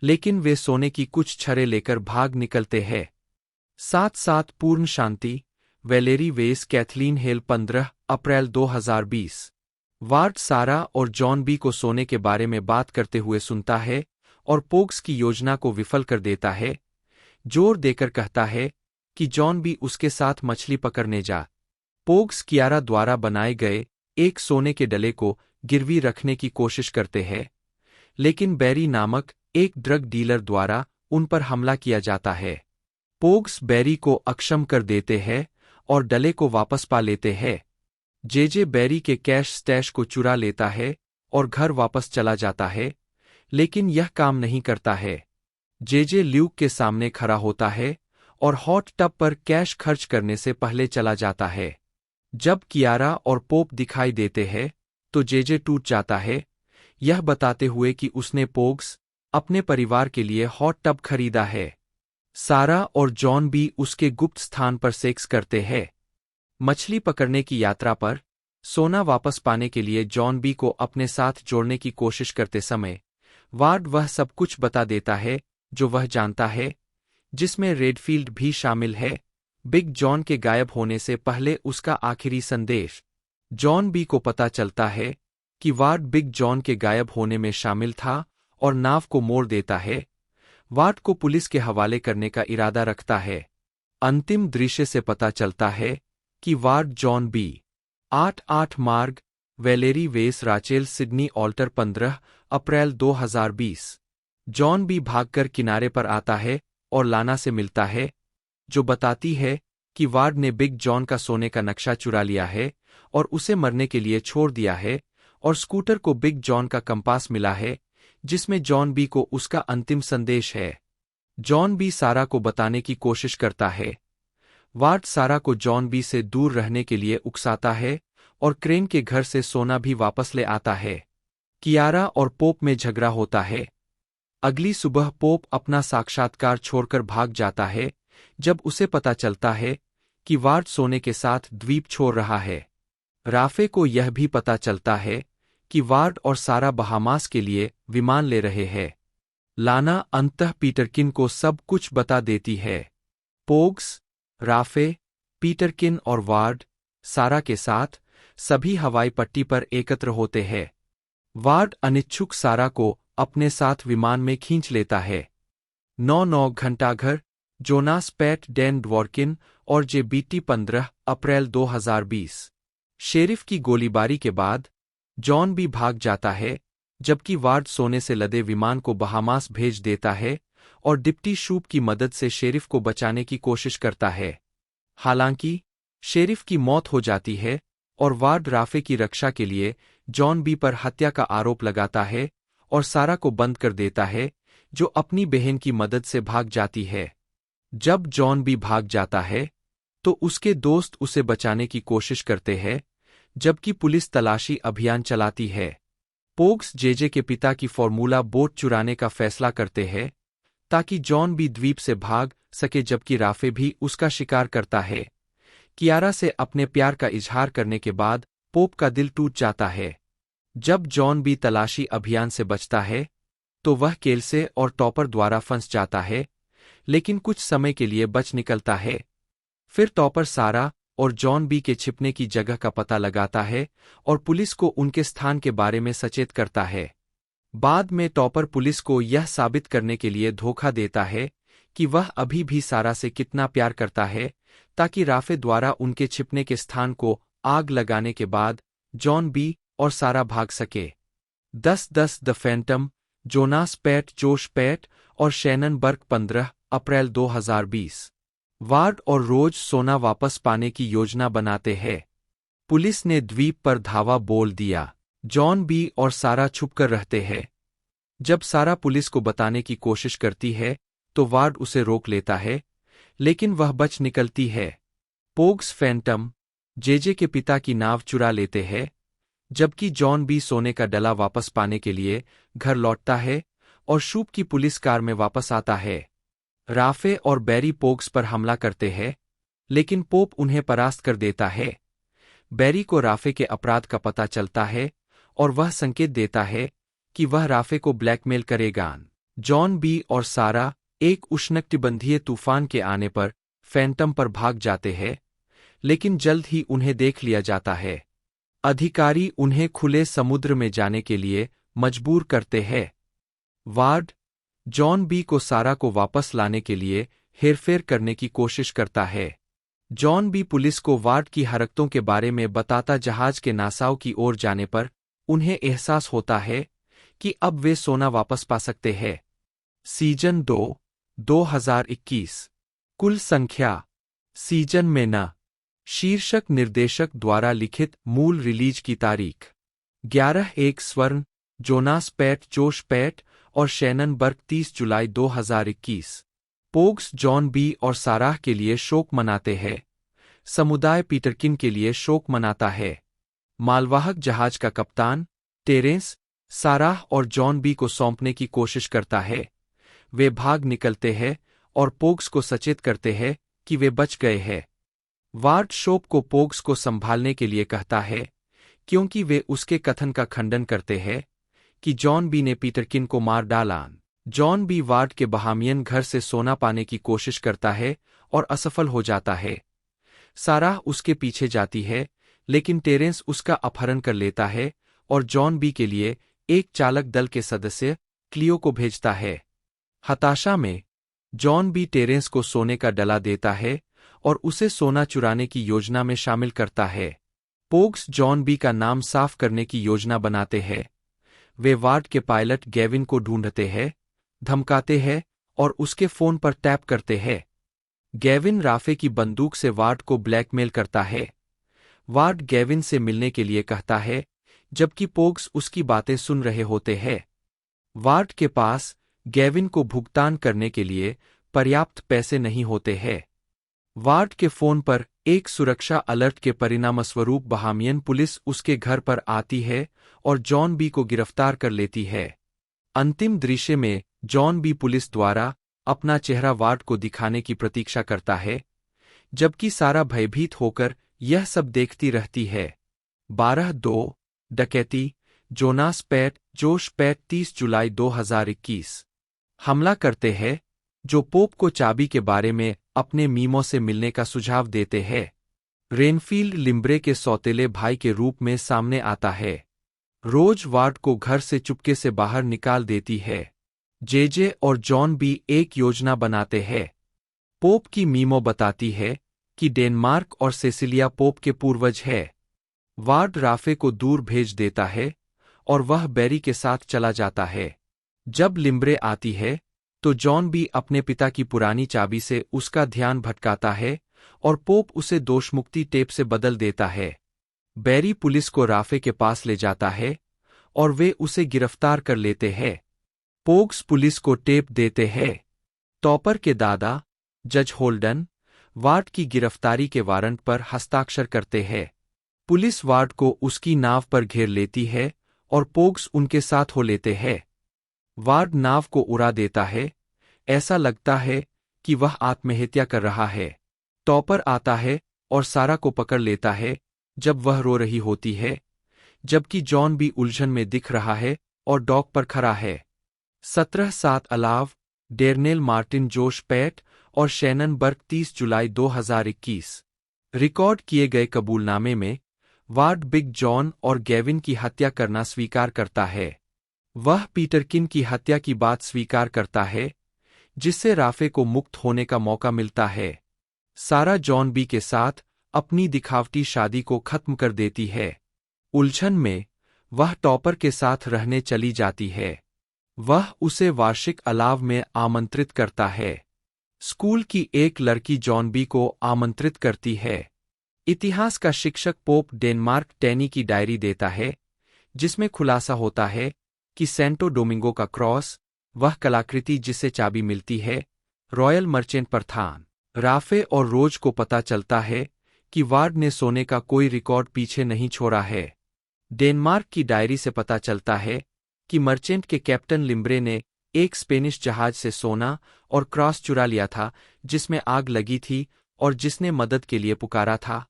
लेकिन वे सोने की कुछ छड़ें लेकर भाग निकलते हैं। साथ साथ पूर्ण शांति। वैलेरी वेस कैथलीन हेल 15 अप्रैल 2020। वार्ड सारा और जॉन बी को सोने के बारे में बात करते हुए सुनता है और पोग्स की योजना को विफल कर देता है। जोर देकर कहता है कि जॉन बी उसके साथ मछली पकड़ने जा। पोग्स कियारा द्वारा बनाए गए एक सोने के डले को गिरवी रखने की कोशिश करते हैं, लेकिन बैरी नामक एक ड्रग डीलर द्वारा उन पर हमला किया जाता है। पोग्स बैरी को अक्षम कर देते हैं और डले को वापस पा लेते हैं। जेजे बैरी के कैश स्टैश को चुरा लेता है और घर वापस चला जाता है, लेकिन यह काम नहीं करता है। जेजे ल्यूक के सामने खड़ा होता है और हॉट टब पर कैश खर्च करने से पहले चला जाता है। जब कियारा और पोप दिखाई देते हैं तो जेजे टूट जाता है, यह बताते हुए कि उसने पोग्स अपने परिवार के लिए हॉट टब खरीदा है। सारा और जॉन भी उसके गुप्त स्थान पर सेक्स करते हैं। मछली पकड़ने की यात्रा पर सोना वापस पाने के लिए जॉन बी को अपने साथ जोड़ने की कोशिश करते समय वार्ड वह सब कुछ बता देता है जो वह जानता है, जिसमें रेडफील्ड भी शामिल है। बिग जॉन के गायब होने से पहले उसका आखिरी संदेश। जॉन बी को पता चलता है कि वार्ड बिग जॉन के गायब होने में शामिल था और नाव को मोड़ देता है। वार्ड को पुलिस के हवाले करने का इरादा रखता है। अंतिम दृश्य से पता चलता है कि वार्ड जॉन बी 8-8 मार्ग वैलेरी वेस राचेल सिडनी ऑल्टर 15 अप्रैल 2020। जॉन बी भागकर किनारे पर आता है और लाना से मिलता है, जो बताती है कि वार्ड ने बिग जॉन का सोने का नक्शा चुरा लिया है और उसे मरने के लिए छोड़ दिया है, और स्कूटर को बिग जॉन का कंपास मिला है जिसमें जॉन बी को उसका अंतिम संदेश है। जॉन बी सारा को बताने की कोशिश करता है। वार्ड सारा को जॉन बी से दूर रहने के लिए उकसाता है और क्रेन के घर से सोना भी वापस ले आता है। कियारा और पोप में झगड़ा होता है। अगली सुबह पोप अपना साक्षात्कार छोड़कर भाग जाता है जब उसे पता चलता है कि वार्ड सोने के साथ द्वीप छोड़ रहा है। राफे को यह भी पता चलता है कि वार्ड और सारा बहामास के लिए विमान ले रहे हैं। लाना अंततः पीटरकिन को सब कुछ बता देती है। पोग्स, राफे, पीटरकिन और वार्ड सारा के साथ सभी हवाई पट्टी पर एकत्र होते हैं। वार्ड अनिच्छुक सारा को अपने साथ विमान में खींच लेता है। 9 घंटा घर जोनास पैट डैन ड्वॉर्किन और JBT 15 अप्रैल 2020। शेरिफ की गोलीबारी के बाद जॉन भी भाग जाता है, जबकि वार्ड सोने से लदे विमान को बहामास भेज देता है और डिप्टी शूप की मदद से शेरिफ को बचाने की कोशिश करता है। हालांकि शेरिफ की मौत हो जाती है और वार्ड राफे की रक्षा के लिए जॉन बी पर हत्या का आरोप लगाता है और सारा को बंद कर देता है, जो अपनी बहन की मदद से भाग जाती है। जब जॉन बी भाग जाता है तो उसके दोस्त उसे बचाने की कोशिश करते हैं, जबकि पुलिस तलाशी अभियान चलाती है। पोग्स जेजे के पिता की फॉर्मूला बोट चुराने का फैसला करते हैं ताकि जॉन बी द्वीप से भाग सके, जबकि राफे भी उसका शिकार करता है। कियारा से अपने प्यार का इजहार करने के बाद पोप का दिल टूट जाता है। जब जॉन बी तलाशी अभियान से बचता है तो वह केल्से और टॉपर द्वारा फंस जाता है, लेकिन कुछ समय के लिए बच निकलता है। फिर टॉपर सारा और जॉन बी के छिपने की जगह का पता लगाता है और पुलिस को उनके स्थान के बारे में सचेत करता है। बाद में टॉपर पुलिस को यह साबित करने के लिए धोखा देता है कि वह अभी भी सारा से कितना प्यार करता है, ताकि राफे द्वारा उनके छिपने के स्थान को आग लगाने के बाद जॉन बी और सारा भाग सके। 10-10 द फैंटम, जोनास पैट, जोश पैट और शैनन बर्क 15 अप्रैल 2020। वार्ड और रोज सोना वापस पाने की योजना बनाते हैं। पुलिस ने द्वीप पर धावा बोल दिया। जॉन बी और सारा छुपकर रहते हैं। जब सारा पुलिस को बताने की कोशिश करती है तो वार्ड उसे रोक लेता है, लेकिन वह बच निकलती है। पोग्स फैंटम जेजे के पिता की नाव चुरा लेते हैं, जबकि जॉन बी सोने का डला वापस पाने के लिए घर लौटता है और शूप की पुलिस कार में वापस आता है। राफे और बैरी पोग्स पर हमला करते हैं, लेकिन पोप उन्हें परास्त कर देता है। बैरी को राफे के अपराध का पता चलता है और वह संकेत देता है कि वह राफे को ब्लैकमेल करेगा। जॉन बी और सारा एक उष्णकटिबंधीय तूफान के आने पर फैंटम पर भाग जाते हैं, लेकिन जल्द ही उन्हें देख लिया जाता है। अधिकारी उन्हें खुले समुद्र में जाने के लिए मजबूर करते हैं। वार्ड जॉन बी को सारा को वापस लाने के लिए हेरफेर करने की कोशिश करता है। जॉन बी पुलिस को वार्ड की हरकतों के बारे में बताता जहाज के नासाव की ओर जाने पर उन्हें एहसास होता है कि अब वे सोना वापस पा सकते हैं। सीजन 2 2021 कुल संख्या सीजन में न शीर्षक निर्देशक द्वारा लिखित मूल रिलीज की तारीख 11/1 स्वर्ण जोनास पैट जोश पैट और शैनन बर्क 30 जुलाई 2021 पोग्स जॉन बी और साराह के लिए शोक मनाते हैं। समुदाय पीटरकिन के लिए शोक मनाता है। मालवाहक जहाज का कप्तान टेरेंस साराह और जॉन बी को सौंपने की कोशिश करता है। वे भाग निकलते हैं और पोग्स को सचेत करते हैं कि वे बच गए हैं। वार्ड शोप को पोग्स को संभालने के लिए कहता है, क्योंकि वे उसके कथन का खंडन करते हैं कि जॉन बी ने पीटरकिन को मार डाला। जॉन बी वार्ड के बहामियन घर से सोना पाने की कोशिश करता है और असफल हो जाता है। साराह उसके पीछे जाती है, लेकिन टेरेंस उसका अपहरण कर लेता है और जॉन बी के लिए एक चालक दल के सदस्य क्लियो को भेजता है। हताशा में जॉन बी टेरेंस को सोने का डला देता है और उसे सोना चुराने की योजना में शामिल करता है। पोग्स जॉन बी का नाम साफ करने की योजना बनाते हैं। वे वार्ड के पायलट गैविन को ढूंढते हैं, धमकाते हैं और उसके फोन पर टैप करते हैं। गैविन राफे की बंदूक से वार्ड को ब्लैकमेल करता है। वार्ड गैविन से मिलने के लिए कहता है, जबकि पोग्स उसकी बातें सुन रहे होते हैं। वार्ड के पास गैविन को भुगतान करने के लिए पर्याप्त पैसे नहीं होते हैं। वार्ड के फोन पर एक सुरक्षा अलर्ट के परिणामस्वरूप बहामियन पुलिस उसके घर पर आती है और जॉन बी को गिरफ्तार कर लेती है। अंतिम दृश्य में जॉन बी पुलिस द्वारा अपना चेहरा वार्ड को दिखाने की प्रतीक्षा करता है, जबकि सारा भयभीत होकर यह सब देखती रहती है। 12/2 डकैती जोनास पैट जोश पैट 30 जुलाई 2021 हमला करते हैं, जो पोप को चाबी के बारे में अपने मीमो से मिलने का सुझाव देते हैं। रेनफील्ड लिम्ब्रे के सौतेले भाई के रूप में सामने आता है। रोज वार्ड को घर से चुपके से बाहर निकाल देती है। जेजे और जॉन बी एक योजना बनाते हैं। पोप की मीमो बताती है कि डेनमार्क और सेसिलिया पोप के पूर्वज है। वार्ड राफे को दूर भेज देता है और वह बैरी के साथ चला जाता है। जब लिम्ब्रे आती है तो जॉन बी अपने पिता की पुरानी चाबी से उसका ध्यान भटकाता है और पोप उसे दोषमुक्ति टेप से बदल देता है। बैरी पुलिस को राफे के पास ले जाता है और वे उसे गिरफ्तार कर लेते हैं। पोग्स पुलिस को टेप देते हैं। टॉपर के दादा जज होल्डन वार्ड की गिरफ्तारी के वारंट पर हस्ताक्षर करते हैं। पुलिस वार्ड को उसकी नाव पर घेर लेती है और पोग्स उनके साथ हो लेते हैं। वार्ड नाव को उड़ा देता है। ऐसा लगता है कि वह आत्महत्या कर रहा है। टॉपर आता है और सारा को पकड़ लेता है जब वह रो रही होती है, जबकि जॉन भी उलझन में दिख रहा है और डॉक पर खड़ा है। 17/7 अलाव डेर्नेल मार्टिन जोश पैट और शैनन बर्क 30 जुलाई 2021 रिकॉर्ड किए गए कबूलनामे में वार्ड बिग जॉन और गैविन की हत्या करना स्वीकार करता है। वह पीटरकिन की हत्या की बात स्वीकार करता है, जिससे राफे को मुक्त होने का मौका मिलता है। सारा जॉन बी के साथ अपनी दिखावटी शादी को खत्म कर देती है। उलझन में वह टॉपर के साथ रहने चली जाती है। वह उसे वार्षिक अलाव में आमंत्रित करता है। स्कूल की एक लड़की जॉन बी को आमंत्रित करती है। इतिहास का शिक्षक पोप डेनमार्क टैनी की डायरी देता है, जिसमें खुलासा होता है कि सेंटो डोमिंगो का क्रॉस, वह कलाकृति जिसे चाबी मिलती है, रॉयल मर्चेंट पर था। राफे और रोज को पता चलता है कि वार्ड ने सोने का कोई रिकॉर्ड पीछे नहीं छोड़ा है। डेनमार्क की डायरी से पता चलता है कि मर्चेंट के कैप्टन लिम्ब्रे ने एक स्पेनिश जहाज से सोना और क्रॉस चुरा लिया था, जिसमें आग लगी थी और जिसने मदद के लिए पुकारा था,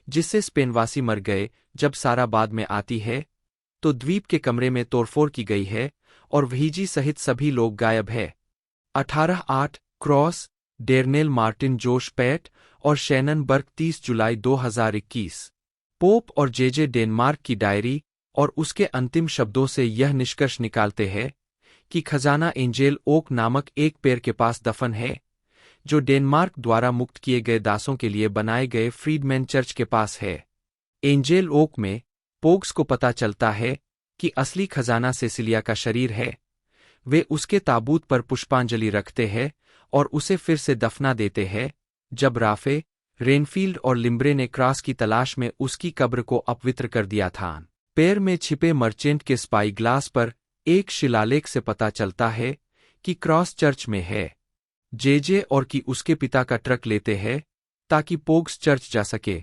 जिससे स्पेनवासी मर गए। जब सारा बाद में आती है तो द्वीप के कमरे में तोड़फोड़ की गई है और वहीजी सहित सभी लोग गायब है। 18/8 क्रॉस, डेर्नेल मार्टिन, जोश पैट और शैनन बर्क। 30 जुलाई 2021 पोप और जेजे डेनमार्क की डायरी और उसके अंतिम शब्दों से यह निष्कर्ष निकालते हैं कि खजाना एंजेल ओक नामक एक पेड़ के पास दफन है, जो डेनमार्क द्वारा मुक्त किए गए दासों के लिए बनाए गए फ्रीडमैन चर्च के पास है। एंजेल ओक में पोग्स को पता चलता है कि असली खजाना सेसिलिया का शरीर है। वे उसके ताबूत पर पुष्पांजलि रखते हैं और उसे फिर से दफना देते हैं। जब राफे, रेनफील्ड और लिम्ब्रे ने क्रॉस की तलाश में उसकी कब्र को अपवित्र कर दिया था। पैर में छिपे मर्चेंट के स्पाई ग्लास पर एक शिलालेख से पता चलता है कि क्रॉस चर्च में है। जेजे और की उसके पिता का ट्रक लेते हैं ताकि पोग्स चर्च जा सके।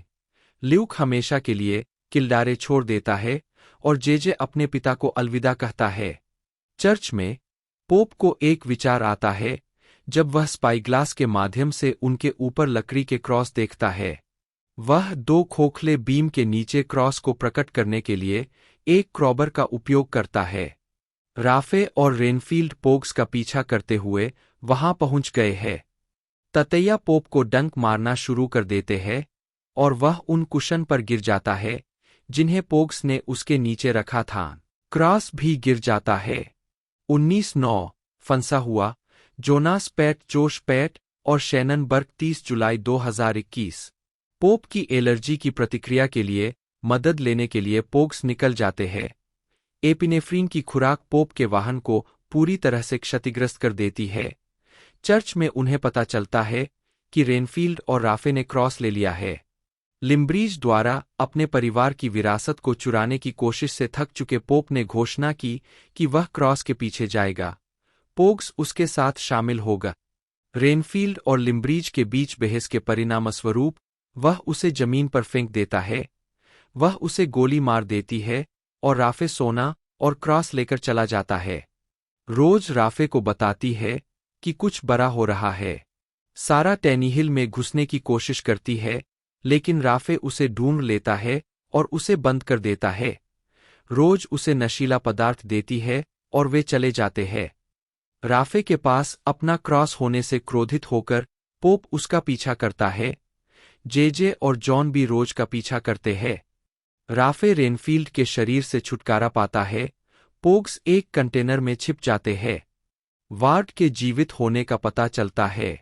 ल्यूक हमेशा के लिए किल्डारे छोड़ देता है और जेजे अपने पिता को अलविदा कहता है। चर्च में पोप को एक विचार आता है जब वह स्पाई ग्लास के माध्यम से उनके ऊपर लकड़ी के क्रॉस देखता है। वह 2 खोखले बीम के नीचे क्रॉस को प्रकट करने के लिए एक क्रॉबर का उपयोग करता है। राफे और रेनफील्ड पोग्स का पीछा करते हुए वहां पहुंच गए हैं। ततैया पोप को डंक मारना शुरू कर देते हैं और वह उन कुशन पर गिर जाता है जिन्हें पोग्स ने उसके नीचे रखा था। क्रॉस भी गिर जाता है। 19/9 फंसा हुआ, जोनास पैट, जोश पैट और शैनन बर्क। 30 जुलाई 2021 पोप की एलर्जी की प्रतिक्रिया के लिए मदद लेने के लिए पोग्स निकल जाते हैं। एपिनेफ्रीन की खुराक पोप के वाहन को पूरी तरह से क्षतिग्रस्त कर देती है। चर्च में उन्हें पता चलता है कि रेनफील्ड और राफे ने क्रॉस ले लिया है। लिम्ब्रीज द्वारा अपने परिवार की विरासत को चुराने की कोशिश से थक चुके पोप ने घोषणा की कि वह क्रॉस के पीछे जाएगा। पोग्स उसके साथ शामिल होगा। रेनफील्ड और लिम्ब्रीज के बीच बहस के परिणामस्वरूप वह उसे जमीन पर फेंक देता है। वह उसे गोली मार देती है और राफे सोना और क्रॉस लेकर चला जाता है। रोज राफे को बताती है कि कुछ बड़ा हो रहा है। सारा टैनीहिल में घुसने की कोशिश करती है, लेकिन राफे उसे ढूंढ लेता है और उसे बंद कर देता है। रोज उसे नशीला पदार्थ देती है और वे चले जाते हैं। राफे के पास अपना क्रॉस होने से क्रोधित होकर पोप उसका पीछा करता है। जेजे और जॉन भी रोज का पीछा करते हैं। राफे रेनफील्ड के शरीर से छुटकारा पाता है। पोग्स एक कंटेनर में छिप जाते हैं। वार्ड के जीवित होने का पता चलता है।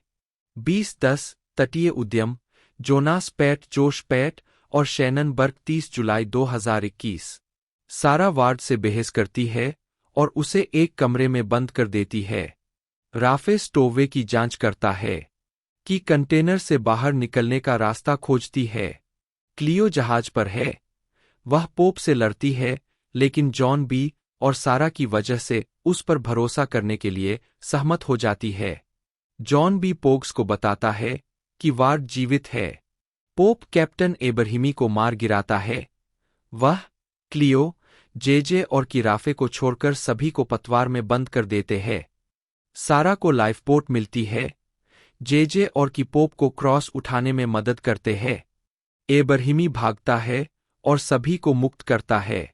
2010 तटीय उद्यम, जोनास पैट, जोश पैट और शैनन बर्क। 30 जुलाई 2021 सारा वार्ड से बहस करती है और उसे एक कमरे में बंद कर देती है। राफे स्टोवे की जांच करता है कि कंटेनर से बाहर निकलने का रास्ता खोजती है। क्लियो जहाज पर है। वह पोप से लड़ती है, लेकिन जॉन बी और सारा की वजह से उस पर भरोसा करने के लिए सहमत हो जाती है। जॉन बी पोग्स को बताता है कि वार्ड जीवित है। पोप कैप्टन एब्राहिमी को मार गिराता है। वह क्लियो, जेजे और की राफे को छोड़कर सभी को पतवार में बंद कर देते हैं। सारा को लाइफबोट मिलती है। जेजे और की पोप को क्रॉस उठाने में मदद करते हैं। एब्राहिमी भागता है और सभी को मुक्त करता है।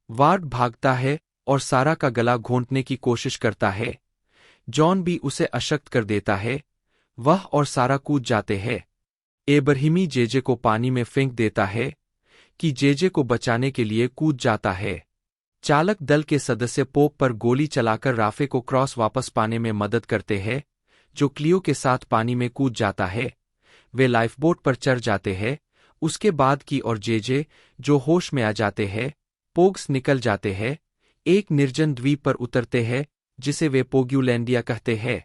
वार्ड भागता है और सारा का गला घोंटने की कोशिश करता है। जॉन भी उसे अशक्त कर देता है। वह और सारा कूद जाते हैं। एब्राहिमी जेजे को पानी में फेंक देता है कि जेजे को बचाने के लिए कूद जाता है। चालक दल के सदस्य पोप पर गोली चलाकर राफे को क्रॉस वापस पाने में मदद करते हैं, जो क्लियो के साथ पानी में कूद जाता है। वे लाइफबोट पर चढ़ जाते हैं। उसके बाद की और जेजे, जो होश में आ जाते हैं, पोग्स निकल जाते हैं। एक निर्जन द्वीप पर उतरते हैं जिसे वे पोग्यूलैंडिया कहते हैं।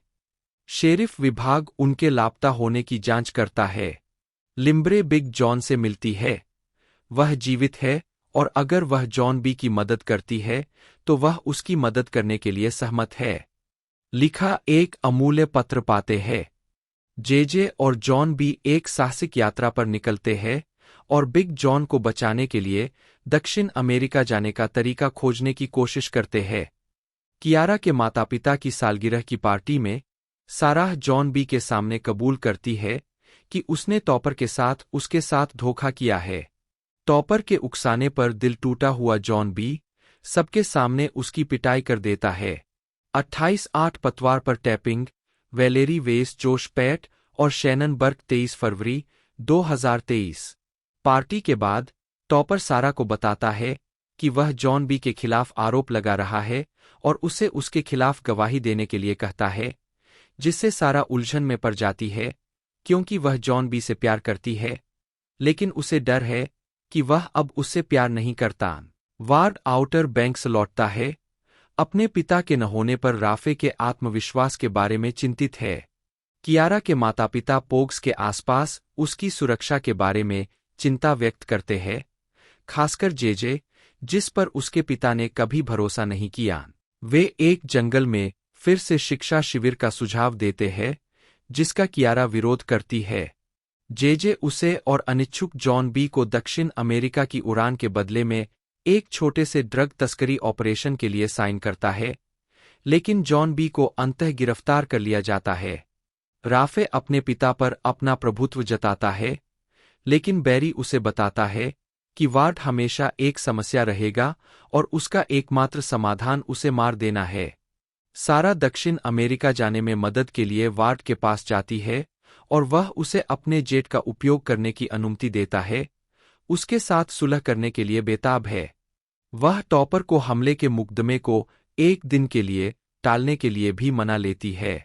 शेरिफ विभाग उनके लापता होने की जांच करता है। लिम्ब्रे बिग जॉन से मिलती है। वह जीवित है और अगर वह जॉन बी की मदद करती है तो वह उसकी मदद करने के लिए सहमत है। लिखा एक अमूल्य पत्र पाते हैं। जेजे और जॉन बी एक साहसिक यात्रा पर निकलते हैं और बिग जॉन को बचाने के लिए दक्षिण अमेरिका जाने का तरीका खोजने की कोशिश करते हैं। कियारा के माता पिता की सालगिरह की पार्टी में साराह जॉन बी के सामने कबूल करती है कि उसने टॉपर के साथ उसके साथ धोखा किया है। टॉपर के उकसाने पर दिल टूटा हुआ जॉन बी सबके सामने उसकी पिटाई कर देता है। 28/8 पतवार पर टैपिंग, वैलेरी वेस, जोश पैट और शैनन बर्क 23 फरवरी 2023। पार्टी के बाद टॉपर सारा को बताता है कि वह जॉन बी के खिलाफ आरोप लगा रहा है और उसे उसके खिलाफ गवाही देने के लिए कहता है, जिससे सारा उलझन में पड़ जाती है क्योंकि वह जॉन बी से प्यार करती है, लेकिन उसे डर है कि वह अब उससे प्यार नहीं करता। वार्ड आउटर बैंक्स लौटता है। अपने पिता के न होने पर राफे के आत्मविश्वास के बारे में चिंतित है। कियारा के माता पिता पोग्स के आसपास उसकी सुरक्षा के बारे में चिंता व्यक्त करते हैं, खासकर जेजे, जिस पर उसके पिता ने कभी भरोसा नहीं किया। वे एक जंगल में फिर से शिक्षा शिविर का सुझाव देते हैं, जिसका कियारा विरोध करती है। जेजे उसे और अनिच्छुक जॉन बी को दक्षिण अमेरिका की उड़ान के बदले में एक छोटे से ड्रग तस्करी ऑपरेशन के लिए साइन करता है, लेकिन जॉन बी को अंततः गिरफ्तार कर लिया जाता है। राफे अपने पिता पर अपना प्रभुत्व जताता है, लेकिन बैरी उसे बताता है कि वार्ड हमेशा एक समस्या रहेगा और उसका एकमात्र समाधान उसे मार देना है। सारा दक्षिण अमेरिका जाने में मदद के लिए वार्ड के पास जाती है और वह उसे अपने जेट का उपयोग करने की अनुमति देता है, उसके साथ सुलह करने के लिए बेताब है। वह टॉपर को हमले के मुकदमे को एक दिन के लिए टालने के लिए भी मना लेती है।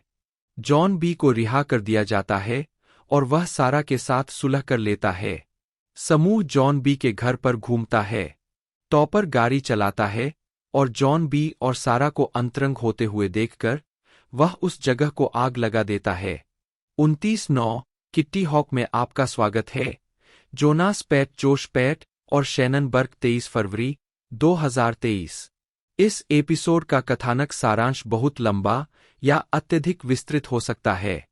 जॉन बी को रिहा कर दिया जाता है और वह सारा के साथ सुलह कर लेता है। समूह जॉन बी के घर पर घूमता है। टॉपर गाड़ी चलाता है और जॉन बी और सारा को अंतरंग होते हुए देखकर वह उस जगह को आग लगा देता है। 29/9 किट्टी हॉक में आपका स्वागत है। जोनास पैट, जोश पैट और शैनन बर्क 23 फरवरी 2023। इस एपिसोड का कथानक सारांश बहुत लंबा या अत्यधिक विस्तृत हो सकता है।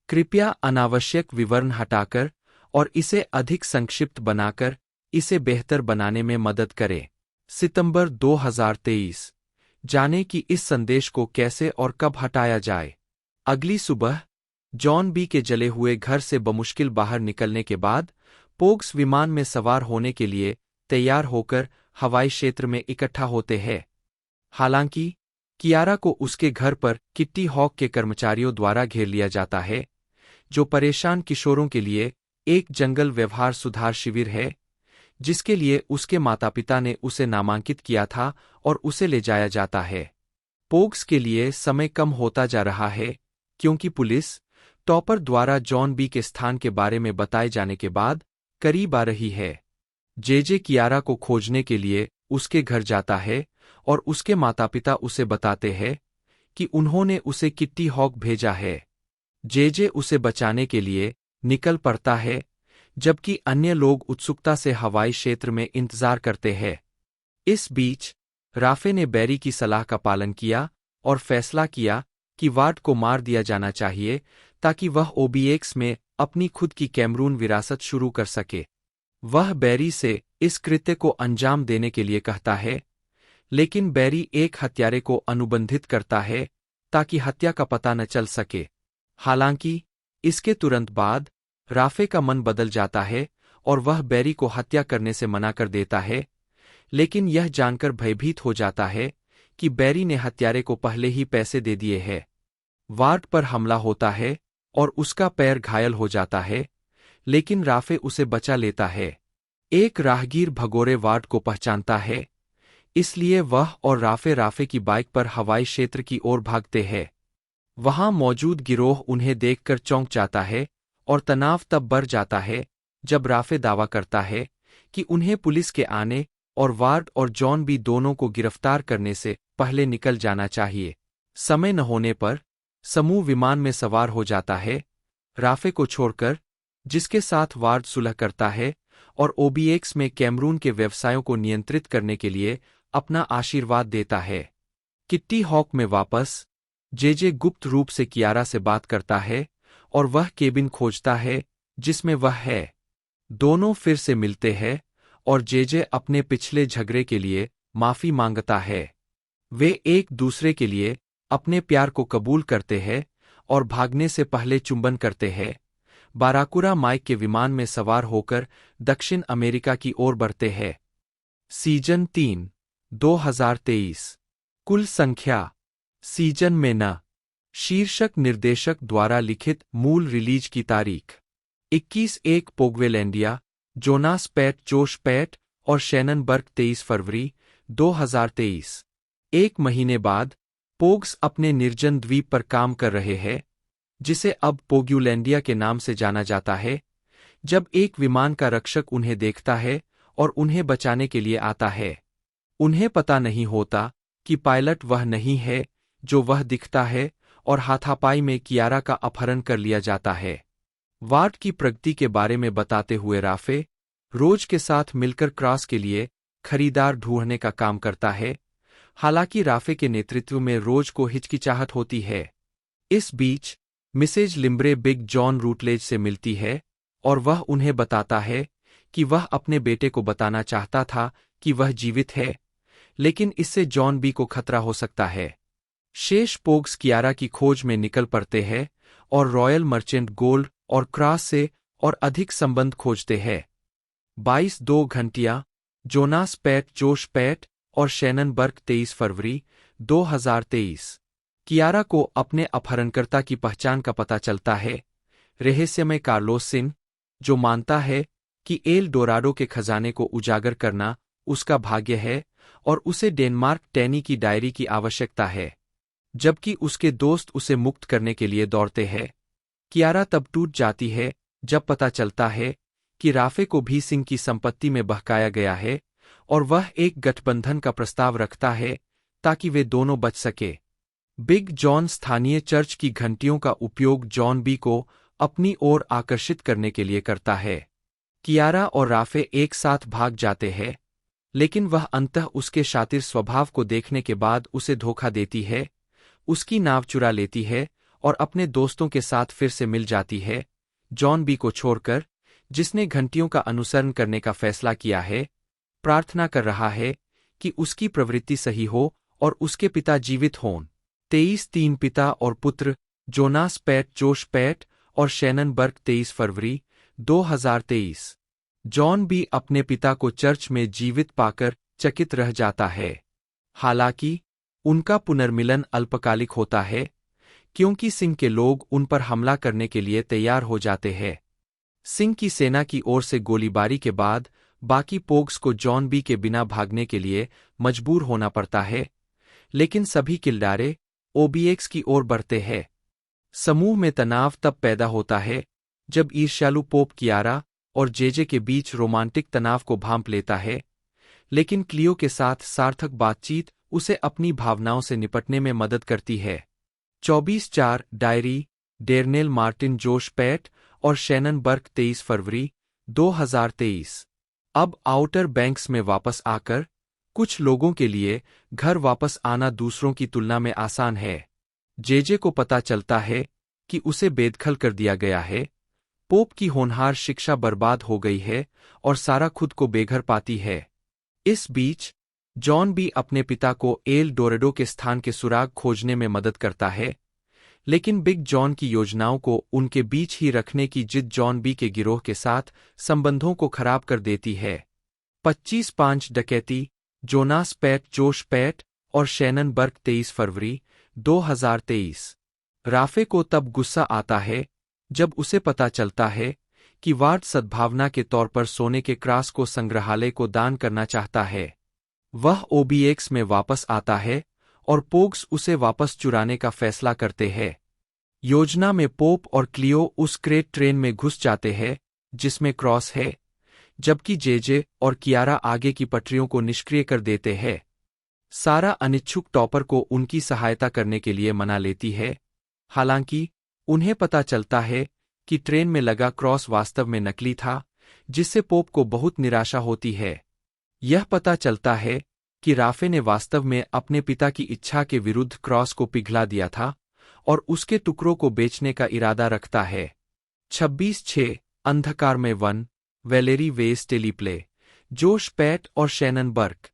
कृपया अनावश्यक विवरण हटाकर और इसे अधिक संक्षिप्त बनाकर इसे बेहतर बनाने में मदद करें। सितंबर 2023। जाने कि इस संदेश को कैसे और कब हटाया जाए। अगली सुबह जॉन बी के जले हुए घर से बमुश्किल बाहर निकलने के बाद पोग्स विमान में सवार होने के लिए तैयार होकर हवाई क्षेत्र में इकट्ठा होते हैं। हालांकि कियारा को उसके घर पर किट्टी हॉक के कर्मचारियों द्वारा घेर लिया जाता है, जो परेशान किशोरों के लिए एक जंगल व्यवहार सुधार शिविर है, जिसके लिए उसके माता पिता ने उसे नामांकित किया था और उसे ले जाया जाता है। पोग्स के लिए समय कम होता जा रहा है क्योंकि पुलिस टॉपर द्वारा जॉन बी के स्थान के बारे में बताए जाने के बाद करीब आ रही है। जेजे कियारा को खोजने के लिए उसके घर जाता है और उसके माता पिता उसे बताते हैं कि उन्होंने उसे किट्टी हॉक भेजा है। जेजे उसे बचाने के लिए निकल पड़ता है, जबकि अन्य लोग उत्सुकता से हवाई क्षेत्र में इंतजार करते हैं। इस बीच राफे ने बैरी की सलाह का पालन किया और फैसला किया कि वार्ड को मार दिया जाना चाहिए ताकि वह ओबीएक्स में अपनी खुद की कैमरून विरासत शुरू कर सके। वह बैरी से इस कृत्य को अंजाम देने के लिए कहता है, लेकिन बैरी एक हत्यारे को अनुबंधित करता है ताकि हत्या का पता न चल सके। हालांकि इसके तुरंत बाद राफे का मन बदल जाता है और वह बैरी को हत्या करने से मना कर देता है, लेकिन यह जानकर भयभीत हो जाता है कि बैरी ने हत्यारे को पहले ही पैसे दे दिए हैं। वार्ड पर हमला होता है और उसका पैर घायल हो जाता है, लेकिन राफे उसे बचा लेता है। एक राहगीर भगोरे वार्ड को पहचानता है, इसलिए वह और राफे की बाइक पर हवाई क्षेत्र की ओर भागते हैं। वहां मौजूद गिरोह उन्हें देखकर चौंक जाता है और तनाव तब बढ़ जाता है जब राफे दावा करता है कि उन्हें पुलिस के आने और वार्ड और जॉन बी दोनों को गिरफ्तार करने से पहले निकल जाना चाहिए। समय न होने पर समूह विमान में सवार हो जाता है, राफे को छोड़कर, जिसके साथ वार्ड सुलह करता है और ओबीएक्स में कैमरून के व्यवसायों को नियंत्रित करने के लिए अपना आशीर्वाद देता है। किट्टी हॉक में वापस जेजे गुप्त रूप से कियारा से बात करता है और वह केबिन खोजता है जिसमें वह है। दोनों फिर से मिलते हैं और जेजे अपने पिछले झगड़े के लिए माफी मांगता है। वे एक दूसरे के लिए अपने प्यार को कबूल करते हैं और भागने से पहले चुंबन करते हैं। बाराकुरा माइक के विमान में सवार होकर दक्षिण अमेरिका की ओर बढ़ते हैं। सीजन 3 2023 कुल संख्या सीजन में न शीर्षक निर्देशक द्वारा लिखित मूल रिलीज की तारीख 21 पोगवेलेंडिया जोनास पैट जोश पैट और शैनन बर्क 23 फरवरी 2023 एक महीने बाद पोग्स अपने निर्जन द्वीप पर काम कर रहे हैं जिसे अब पोग्यूलैंडिया के नाम से जाना जाता है जब एक विमान का रक्षक उन्हें देखता है और उन्हें बचाने के लिए आता है। उन्हें पता नहीं होता कि पायलट वह नहीं है जो वह दिखता है और हाथापाई में कियारा का अपहरण कर लिया जाता है। वार्ड की प्रगति के बारे में बताते हुए राफे रोज के साथ मिलकर क्रॉस के लिए खरीदार ढूंढने का काम करता है। हालांकि राफे के नेतृत्व में रोज को हिचकिचाहट होती है। इस बीच मिसेज लिम्ब्रे बिग जॉन रूटलेज से मिलती है और वह उन्हें बताता है कि वह अपने बेटे को बताना चाहता था कि वह जीवित है, लेकिन इससे जॉन बी को खतरा हो सकता है। शेष पोग्स कियारा की खोज में निकल पड़ते हैं और रॉयल मर्चेंट गोल्ड और क्रॉस से और अधिक संबंध खोजते हैं। 22 घंटिया जोनास पैट जोश पैट और शैनन बर्क 23 फरवरी 2023 कियारा को अपने अपहरणकर्ता की पहचान का पता चलता है। रहस्यमय कार्लोस सिन जो मानता है कि एल डोराडो के खजाने को उजागर करना उसका भाग्य है और उसे डेनमार्क टैनी की डायरी की आवश्यकता है, जबकि उसके दोस्त उसे मुक्त करने के लिए दौड़ते हैं। कियारा तब टूट जाती है जब पता चलता है कि राफे को भी सिंह की संपत्ति में बहकाया गया है और वह एक गठबंधन का प्रस्ताव रखता है ताकि वे दोनों बच सके। बिग जॉन स्थानीय चर्च की घंटियों का उपयोग जॉन बी को अपनी ओर आकर्षित करने के लिए करता है। कियारा और राफे एक साथ भाग जाते हैं, लेकिन वह अंततः उसके शातिर स्वभाव को देखने के बाद उसे धोखा देती है, उसकी नाव चुरा लेती है और अपने दोस्तों के साथ फिर से मिल जाती है, जॉन बी को छोड़कर, जिसने घंटियों का अनुसरण करने का फैसला किया है, प्रार्थना कर रहा है कि उसकी प्रवृत्ति सही हो और उसके पिता जीवित हों। 23 पिता और पुत्र जोनास पैट जोश पैट और शैनन बर्क 23 फरवरी 2023 जॉन भी अपने पिता को चर्च में जीवित पाकर चकित रह जाता है। हालांकि उनका पुनर्मिलन अल्पकालिक होता है क्योंकि सिंह के लोग उन पर हमला करने के लिए तैयार हो जाते हैं। सिंह की सेना की ओर से गोलीबारी के बाद बाकी पोग्स को जॉन बी के बिना भागने के लिए मजबूर होना पड़ता है, लेकिन सभी किल्डारे ओबीएक्स की ओर बढ़ते हैं। समूह में तनाव तब पैदा होता है जब ईर्ष्यालु पोप कियारा और जेजे के बीच रोमांटिक तनाव को भांप लेता है, लेकिन क्लियो के साथ सार्थक बातचीत उसे अपनी भावनाओं से निपटने में मदद करती है। 24/4 डायरी डेर्नेल मार्टिन जोश पैट और शैनन बर्क 23 फरवरी 2023 अब आउटर बैंक्स में वापस आकर कुछ लोगों के लिए घर वापस आना दूसरों की तुलना में आसान है। जेजे को पता चलता है कि उसे बेदखल कर दिया गया है, पोप की होनहार शिक्षा बर्बाद हो गई है और सारा खुद को बेघर पाती है। इस बीच जॉन भी अपने पिता को एल डोरेडो के स्थान के सुराग खोजने में मदद करता है, लेकिन बिग जॉन की योजनाओं को उनके बीच ही रखने की जिद जॉन बी के गिरोह के साथ संबंधों को खराब कर देती है। 25 डकैती जोनास पैट जोश पैट और शैनन बर्क 23 फरवरी 2023 राफे को तब गुस्सा आता है जब उसे पता चलता है कि वार्ड सद्भावना के तौर पर सोने के क्रॉस को संग्रहालय को दान करना चाहता है। वह ओबीएक्स में वापस आता है और पोग्स उसे वापस चुराने का फैसला करते हैं। योजना में पोप और क्लियो उस क्रेट ट्रेन में घुस जाते हैं जिसमें क्रॉस है, जबकि जेजे और कियारा आगे की पटरियों को निष्क्रिय कर देते हैं। सारा अनिच्छुक टॉपर को उनकी सहायता करने के लिए मना लेती है, हालांकि उन्हें पता चलता है कि ट्रेन में लगा क्रॉस वास्तव में नकली था, जिससे पोप को बहुत निराशा होती है। यह पता चलता है कि राफे ने वास्तव में अपने पिता की इच्छा के विरुद्ध क्रॉस को पिघला दिया था और उसके टुकड़ों को बेचने का इरादा रखता है। 26/6 अंधकार में वन वैलेरी वेस टेलीप्ले जोश पैट और शैनन बर्क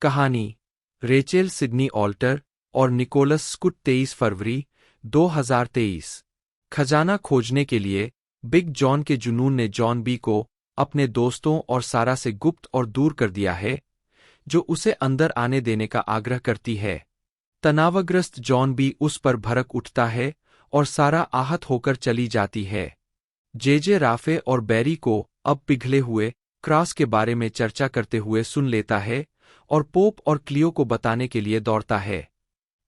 कहानी रेचेल सिडनी ऑल्टर और निकोलस स्कुट 23 फरवरी 2023। खजाना खोजने के लिए बिग जॉन के जुनून ने जॉन बी को अपने दोस्तों और सारा से गुप्त और दूर कर दिया है, जो उसे अंदर आने देने का आग्रह करती है। तनावग्रस्त जॉन बी उस पर भड़क उठता है और सारा आहत होकर चली जाती है। जेजे राफे और बैरी को अब पिघले हुए क्रॉस के बारे में चर्चा करते हुए सुन लेता है और पोप और क्लियो को बताने के लिए दौड़ता है।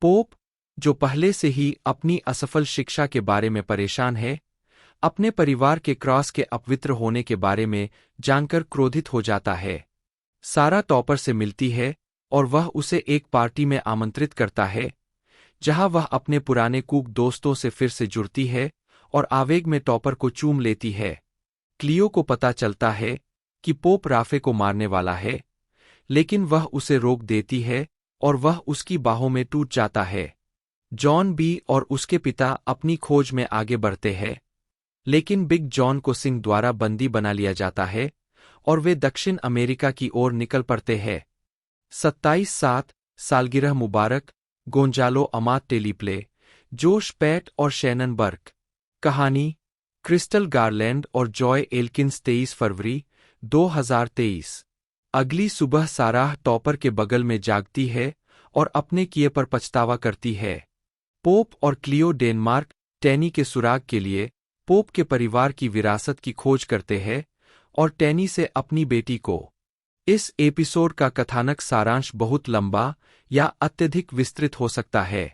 पोप, जो पहले से ही अपनी असफल शिक्षा के बारे में परेशान है, अपने परिवार के क्रॉस के अपवित्र होने के बारे में जानकर क्रोधित हो जाता है। सारा टॉपर से मिलती है और वह उसे एक पार्टी में आमंत्रित करता है, जहां वह अपने पुराने कूक दोस्तों से फिर से जुड़ती है और आवेग में टॉपर को चूम लेती है। क्लियो को पता चलता है कि पोप राफे को मारने वाला है, लेकिन वह उसे रोक देती है और वह उसकी बाहों में टूट जाता है। जॉन बी और उसके पिता अपनी खोज में आगे बढ़ते हैं, लेकिन बिग जॉन को सिंह द्वारा बंदी बना लिया जाता है और वे दक्षिण अमेरिका की ओर निकल पड़ते हैं। 27/7 सालगिरह मुबारक। गोंजालो अमात टेलीप्ले, जोश पैट और शैनन बर्क। कहानी क्रिस्टल गारलैंड और जॉय एल्किंस 23 फरवरी 2023। अगली सुबह साराह टॉपर के बगल में जागती है और अपने किए पर पछतावा करती है। पोप और क्लियो डेनमार्क टैनी के सुराग के लिए पोप के परिवार की विरासत की खोज करते हैं और टैनी से अपनी बेटी को। इस एपिसोड का कथानक सारांश बहुत लंबा या अत्यधिक विस्तृत हो सकता है।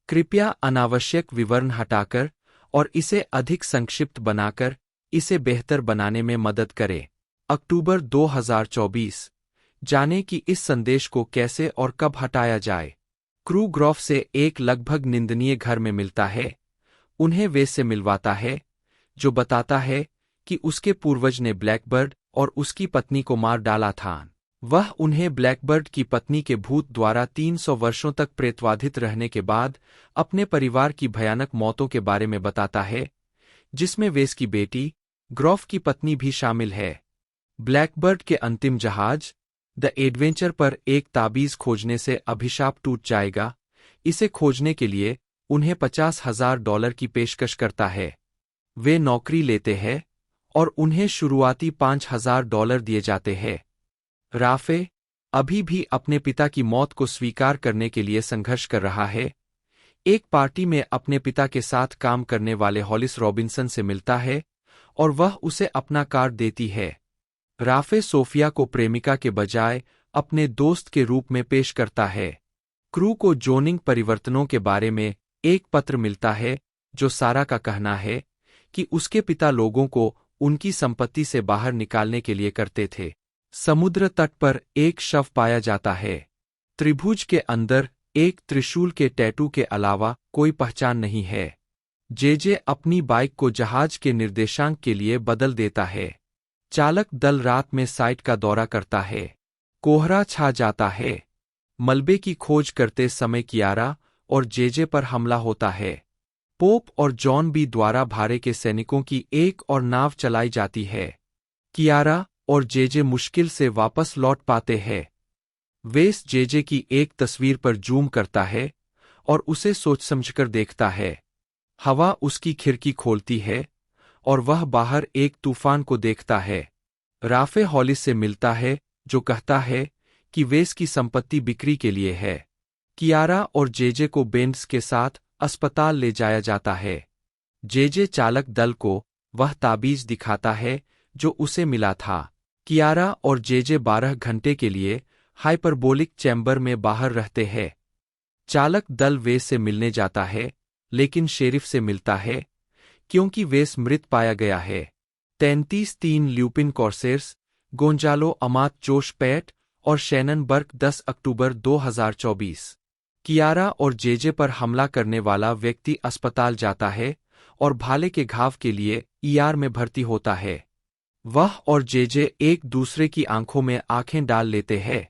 कृपया अनावश्यक विवरण हटाकर और इसे अधिक संक्षिप्त बनाकर इसे बेहतर बनाने में मदद करें। अक्टूबर 2024। जाने कि इस संदेश को कैसे और कब हटाया जाए। क्रू ग्रॉफ से एक लगभग निंदनीय घर में मिलता है, उन्हें वे से मिलवाता है, जो बताता है कि उसके पूर्वज ने ब्लैकबर्ड और उसकी पत्नी को मार डाला था। वह उन्हें ब्लैकबर्ड की पत्नी के भूत द्वारा 300 वर्षों तक प्रेतवाधित रहने के बाद अपने परिवार की भयानक मौतों के बारे में बताता है, जिसमें वेस की बेटी ग्रॉफ की पत्नी भी शामिल है। ब्लैकबर्ड के अंतिम जहाज द एडवेंचर पर एक ताबीज खोजने से अभिशाप टूट जाएगा। इसे खोजने के लिए उन्हें $50,000 की पेशकश करता है। वे नौकरी लेते हैं और उन्हें शुरुआती $5,000 दिए जाते हैं। राफे अभी भी अपने पिता की मौत को स्वीकार करने के लिए संघर्ष कर रहा है। एक पार्टी में अपने पिता के साथ काम करने वाले हॉलिस रॉबिन्सन से मिलता है और वह उसे अपना कार्ड देती है। राफे सोफिया को प्रेमिका के बजाय अपने दोस्त के रूप में पेश करता है। क्रू को जोनिंग परिवर्तनों के बारे में एक पत्र मिलता है, जो सारा का कहना है कि उसके पिता लोगों को उनकी संपत्ति से बाहर निकालने के लिए करते थे। समुद्र तट पर एक शव पाया जाता है। त्रिभुज के अंदर एक त्रिशूल के टैटू के अलावा कोई पहचान नहीं है। जेजे अपनी बाइक को जहाज के निर्देशांक के लिए बदल देता है। चालक दल रात में साइट का दौरा करता है। कोहरा छा जाता है। मलबे की खोज करते समय कियारा और जेजे पर हमला होता है। पोप और जॉन बी द्वारा भारे के सैनिकों की एक और नाव चलाई जाती है। कियारा और जेजे मुश्किल से वापस लौट पाते हैं। वेस जेजे की एक तस्वीर पर जूम करता है और उसे सोच समझकर देखता है। हवा उसकी खिड़की खोलती है और वह बाहर एक तूफान को देखता है। राफे हॉलिस से मिलता है, जो कहता है कि वेस की संपत्ति बिक्री के लिए है। कियारा और जेजे को बेंड्स के साथ अस्पताल ले जाया जाता है। जेजे चालक दल को वह ताबीज दिखाता है जो उसे मिला था। कियारा और जेजे 12 घंटे के लिए हाइपरबोलिक चैम्बर में बाहर रहते हैं। चालक दल वेस से मिलने जाता है, लेकिन शेरिफ से मिलता है क्योंकि वेस मृत पाया गया है। 33-3 ल्यूपिन कॉर्सेर्स, गोंजालो अमात जोश पैट और शैनन बर्क 10 अक्टूबर 2024। कियारा और जेजे पर हमला करने वाला व्यक्ति अस्पताल जाता है और भाले के घाव के लिए ईआर में भर्ती होता है। वह और जेजे एक दूसरे की आंखों में आंखें डाल लेते हैं।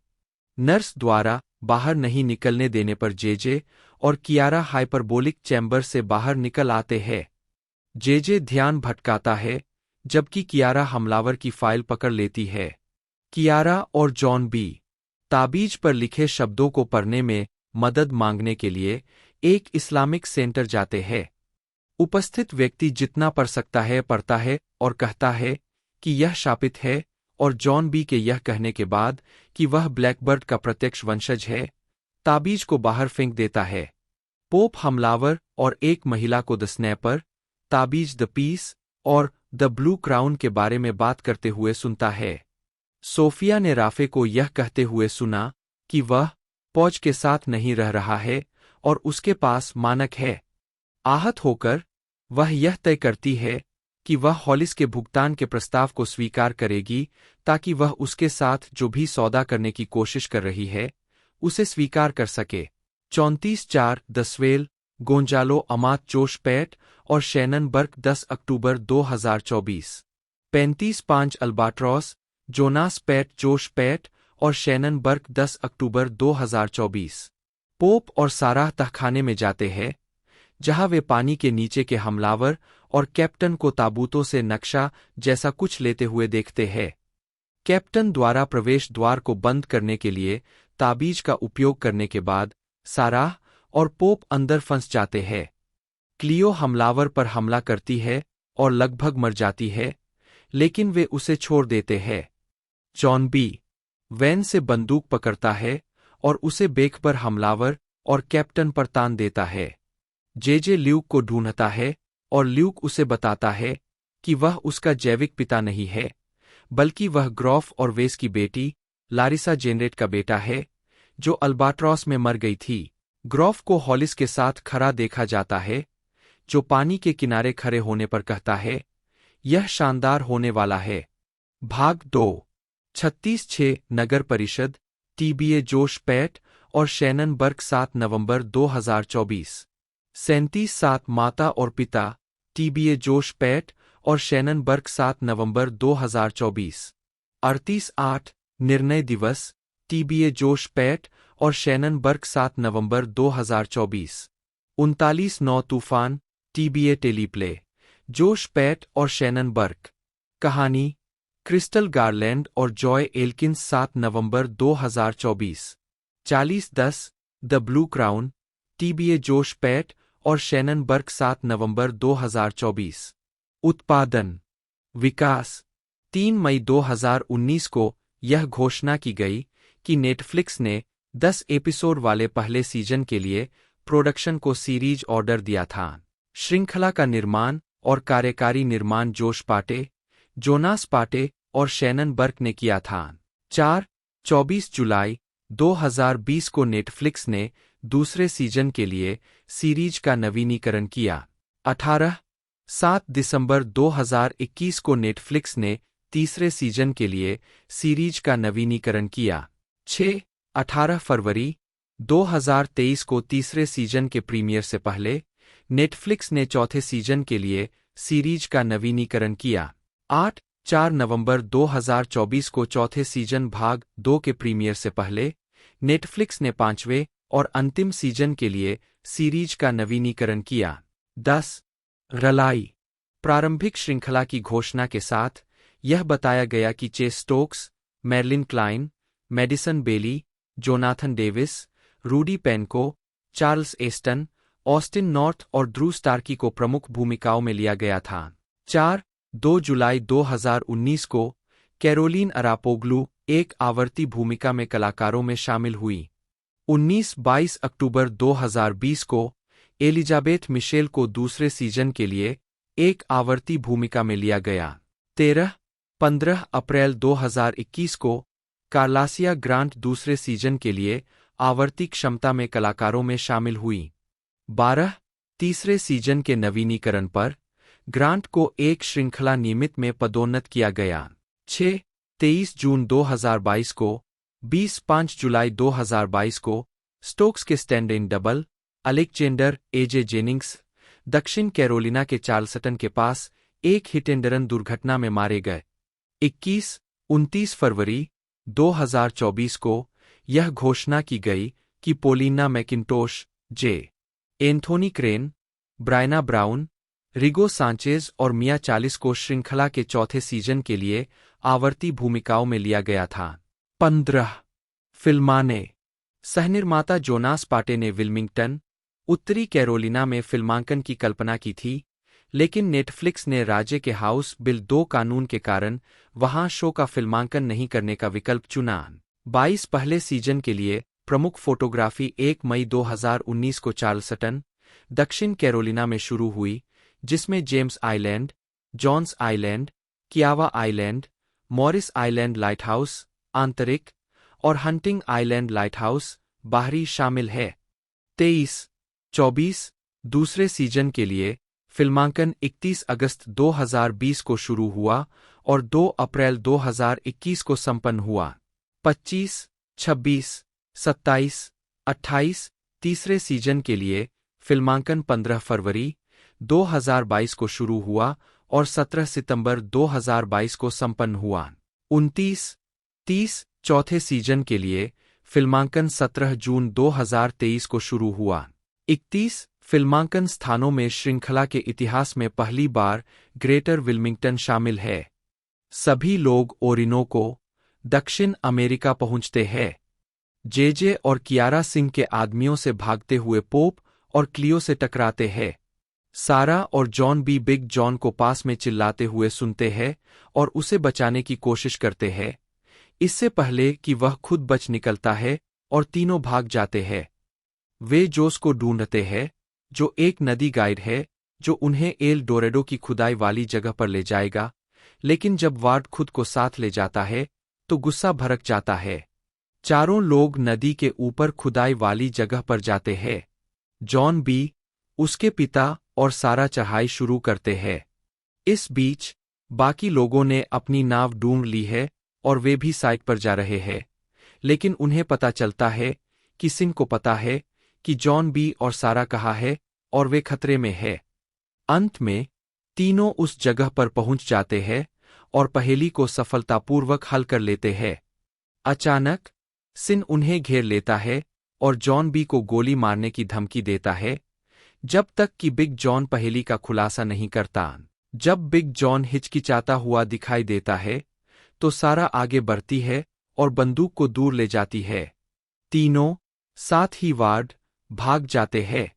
नर्स द्वारा बाहर नहीं निकलने देने पर जेजे और कियारा हाइपरबोलिक चैम्बर से बाहर निकल आते हैं। जेजे ध्यान भटकाता है, जबकि कियारा हमलावर की फाइल पकड़ लेती है। कियारा और जॉन बी ताबीज पर लिखे शब्दों को पढ़ने में मदद मांगने के लिए एक इस्लामिक सेंटर जाते हैं। उपस्थित व्यक्ति जितना पढ़ सकता है पढ़ता है और कहता है कि यह शापित है, और जॉन बी के यह कहने के बाद कि वह ब्लैकबर्ड का प्रत्यक्ष वंशज है, ताबीज को बाहर फेंक देता है। पोप हमलावर और एक महिला को द स्नैपर, ताबीज द पीस और द ब्लू क्राउन के बारे में बात करते हुए सुनता है। सोफिया ने राफे को यह कहते हुए सुना कि वह पौज के साथ नहीं रह रहा है और उसके पास मानक है। आहत होकर वह यह तय करती है कि वह हॉलिस के भुगतान के प्रस्ताव को स्वीकार करेगी ताकि वह उसके साथ जो भी सौदा करने की कोशिश कर रही है उसे स्वीकार कर सके। 34-4 द स्वेल, गोंजालो अमात जोश पैट और शैनन बर्क 10 अक्टूबर 2024। 35-5 अल्बाट्रॉस, जोनास पैट जोश पैट और शैनन बर्क 10 अक्टूबर 2024। पोप और साराह तहखाने में जाते हैं जहां वे पानी के नीचे के हमलावर और कैप्टन को ताबूतों से नक्शा जैसा कुछ लेते हुए देखते हैं। कैप्टन द्वारा प्रवेश द्वार को बंद करने के लिए ताबीज का उपयोग करने के बाद साराह और पोप अंदर फंस जाते हैं। क्लियो हमलावर पर हमला करती है और लगभग मर जाती है, लेकिन वे उसे छोड़ देते हैं। जॉन बी वैन से बंदूक पकड़ता है और उसे बेखबर हमलावर और कैप्टन पर तान देता है। जे ल्यूक को ढूंढता है और ल्यूक उसे बताता है कि वह उसका जैविक पिता नहीं है, बल्कि वह ग्रॉफ और वेस की बेटी लारिसा जेनरेट का बेटा है, जो अल्बाट्रॉस में मर गई थी। ग्रॉफ को हॉलिस के साथ खड़ा देखा जाता है, जो पानी के किनारे खड़े होने पर कहता है, यह शानदार होने वाला है। भाग 2 36-6 नगर परिषद, टीबीए जोश पैट और शैनन बर्क 7 नवंबर 2024। 37-7 माता और पिता, टीबीए जोश पैट और शैनन बर्क 7 नवंबर 2024। 38-8 निर्णय दिवस, टीबीए जोश पैट और शैनन बर्क 7 नवंबर 2024। 39-9 तूफान, टीबीए टेलीप्ले, जोश पैट और शैनन बर्क। कहानी, क्रिस्टल गारलैंड और Joy Elkins 7 November 2024। 40-10 the blue crown, TBA जोश पैट और शैनन बर्क 7 नवंबर 2024। उत्पादन, विकास। 3 मई 2019 को यह घोषणा की गई कि नेटफ्लिक्स ने 10 एपिसोड वाले पहले सीजन के लिए प्रोडक्शन को सीरीज ऑर्डर दिया था। श्रृंखला का निर्माण और कार्यकारी निर्माण जोश पाटे, जोनास पाटे और शैनन बर्क ने किया था। 24 जुलाई 2020 को नेटफ्लिक्स ने दूसरे सीजन के लिए सीरीज का नवीनीकरण किया। 7 दिसंबर 2021 को नेटफ्लिक्स ने तीसरे सीजन के लिए सीरीज का नवीनीकरण किया। 18 फरवरी 2023 को तीसरे सीजन के प्रीमियर से पहले नेटफ्लिक्स ने चौथे सीजन के लिए सीरीज का नवीनीकरण किया। 4 नवंबर 2024 को चौथे सीजन भाग 2 के प्रीमियर से पहले नेटफ्लिक्स ने पांचवें और अंतिम सीजन के लिए सीरीज का नवीनीकरण किया। 10 रलाई प्रारंभिक श्रृंखला की घोषणा के साथ यह बताया गया कि Chase Stokes, Madelyn Cline, Madison Bailey, Jonathan Daviss, Rudy Pankow, Charles Esten, Austin North और ड्रू स्टार्की को प्रमुख भूमिकाओं में लिया गया था। 2 जुलाई 2019 को कैरोलीन अरापोग्लू एक आवर्ती भूमिका में कलाकारों में शामिल हुई। 19-22 अक्टूबर 2020 को एलिजाबेथ मिशेल को दूसरे सीजन के लिए एक आवर्ती भूमिका में लिया गया। 15 अप्रैल 2021 को कार्लासिया ग्रांट दूसरे सीजन के लिए आवर्ती क्षमता में कलाकारों में शामिल हुई। 12 तीसरे सीजन के नवीनीकरण पर ग्रांट को एक श्रृंखला नियमित में पदोन्नत किया गया। 23 जून 2022 को 5 जुलाई 2022 को स्टोक्स के stand in double Alexander AJ Jennings दक्षिण कैरोलिना के चार्ल्सटन के पास एक हिट एंड रन दुर्घटना में मारे गए। 29 फरवरी 2024 को यह घोषणा की गई कि Polina McIntosh, J. Anthony Crane, Briana Brown, Rigo Sanchez और मिया चालिस को श्रृंखला के चौथे सीजन के लिए आवर्ती भूमिकाओं में लिया गया था। 15 फिल्माने सहनिर्माता जोनास पाटे ने विल्मिंगटन, उत्तरी कैरोलिना में फिल्मांकन की कल्पना की थी, लेकिन नेटफ्लिक्स ने राज्य के हाउस बिल 2 कानून के कारण वहां शो का फिल्मांकन नहीं करने का विकल्प चुना। 22 पहले सीजन के लिए प्रमुख फोटोग्राफी 1 मई 2019 को चार्ल्सटन, दक्षिण कैरोलिना में शुरू हुई, जिसमें James Island, Johns Island, Kiawah Island, Morris Island lighthouse आंतरिक और हंटिंग आइलैंड लाइटहाउस बाहरी शामिल है। 23-24 दूसरे सीजन के लिए फिल्मांकन 31 अगस्त 2020 को शुरू हुआ और 2 अप्रैल 2021 को संपन्न हुआ। 25, 26, 27, 28 तीसरे सीजन के लिए फिल्मांकन 15 फरवरी 2022 को शुरू हुआ और 17 सितंबर 2022 को संपन्न हुआ। 29, 30 चौथे सीजन के लिए फिल्मांकन 17 जून 2023 को शुरू हुआ। 31 फिल्मांकन स्थानों में श्रृंखला के इतिहास में पहली बार ग्रेटर विल्मिंगटन शामिल है। सभी लोग ओरिनोको, दक्षिण अमेरिका पहुंचते हैं। जेजे और कियारा सिंह के आदमियों से भागते हुए पोप और क्लियो से टकराते हैं। सारा और जॉन बी बिग जॉन को पास में चिल्लाते हुए सुनते हैं और उसे बचाने की कोशिश करते हैं, इससे पहले कि वह खुद बच निकलता है और तीनों भाग जाते हैं। वे जोस को ढूंढते हैं, जो एक नदी गाइड है जो उन्हें एल डोरेडो की खुदाई वाली जगह पर ले जाएगा, लेकिन जब वार्ड खुद को साथ ले जाता है तो गुस्सा भड़क जाता है। चारों लोग नदी के ऊपर खुदाई वाली जगह पर जाते हैं। जॉन बी, उसके पिता और सारा चढ़ाई शुरू करते हैं। इस बीच बाकी लोगों ने अपनी नाव ढूंढ ली है और वे भी साइट पर जा रहे हैं, लेकिन उन्हें पता चलता है कि सिंह को पता है कि जॉन बी और सारा कहाँ है और वे खतरे में है। अंत में तीनों उस जगह पर पहुंच जाते हैं और पहेली को सफलतापूर्वक हल कर लेते हैं। अचानक सिंह उन्हें घेर लेता है और जॉन बी को गोली मारने की धमकी देता है, जब तक कि बिग जॉन पहेली का खुलासा नहीं करता। जब बिग जॉन हिचकिचाता हुआ दिखाई देता है तो सारा आगे बढ़ती है और बंदूक को दूर ले जाती है। तीनों साथ ही वार्ड भाग जाते हैं।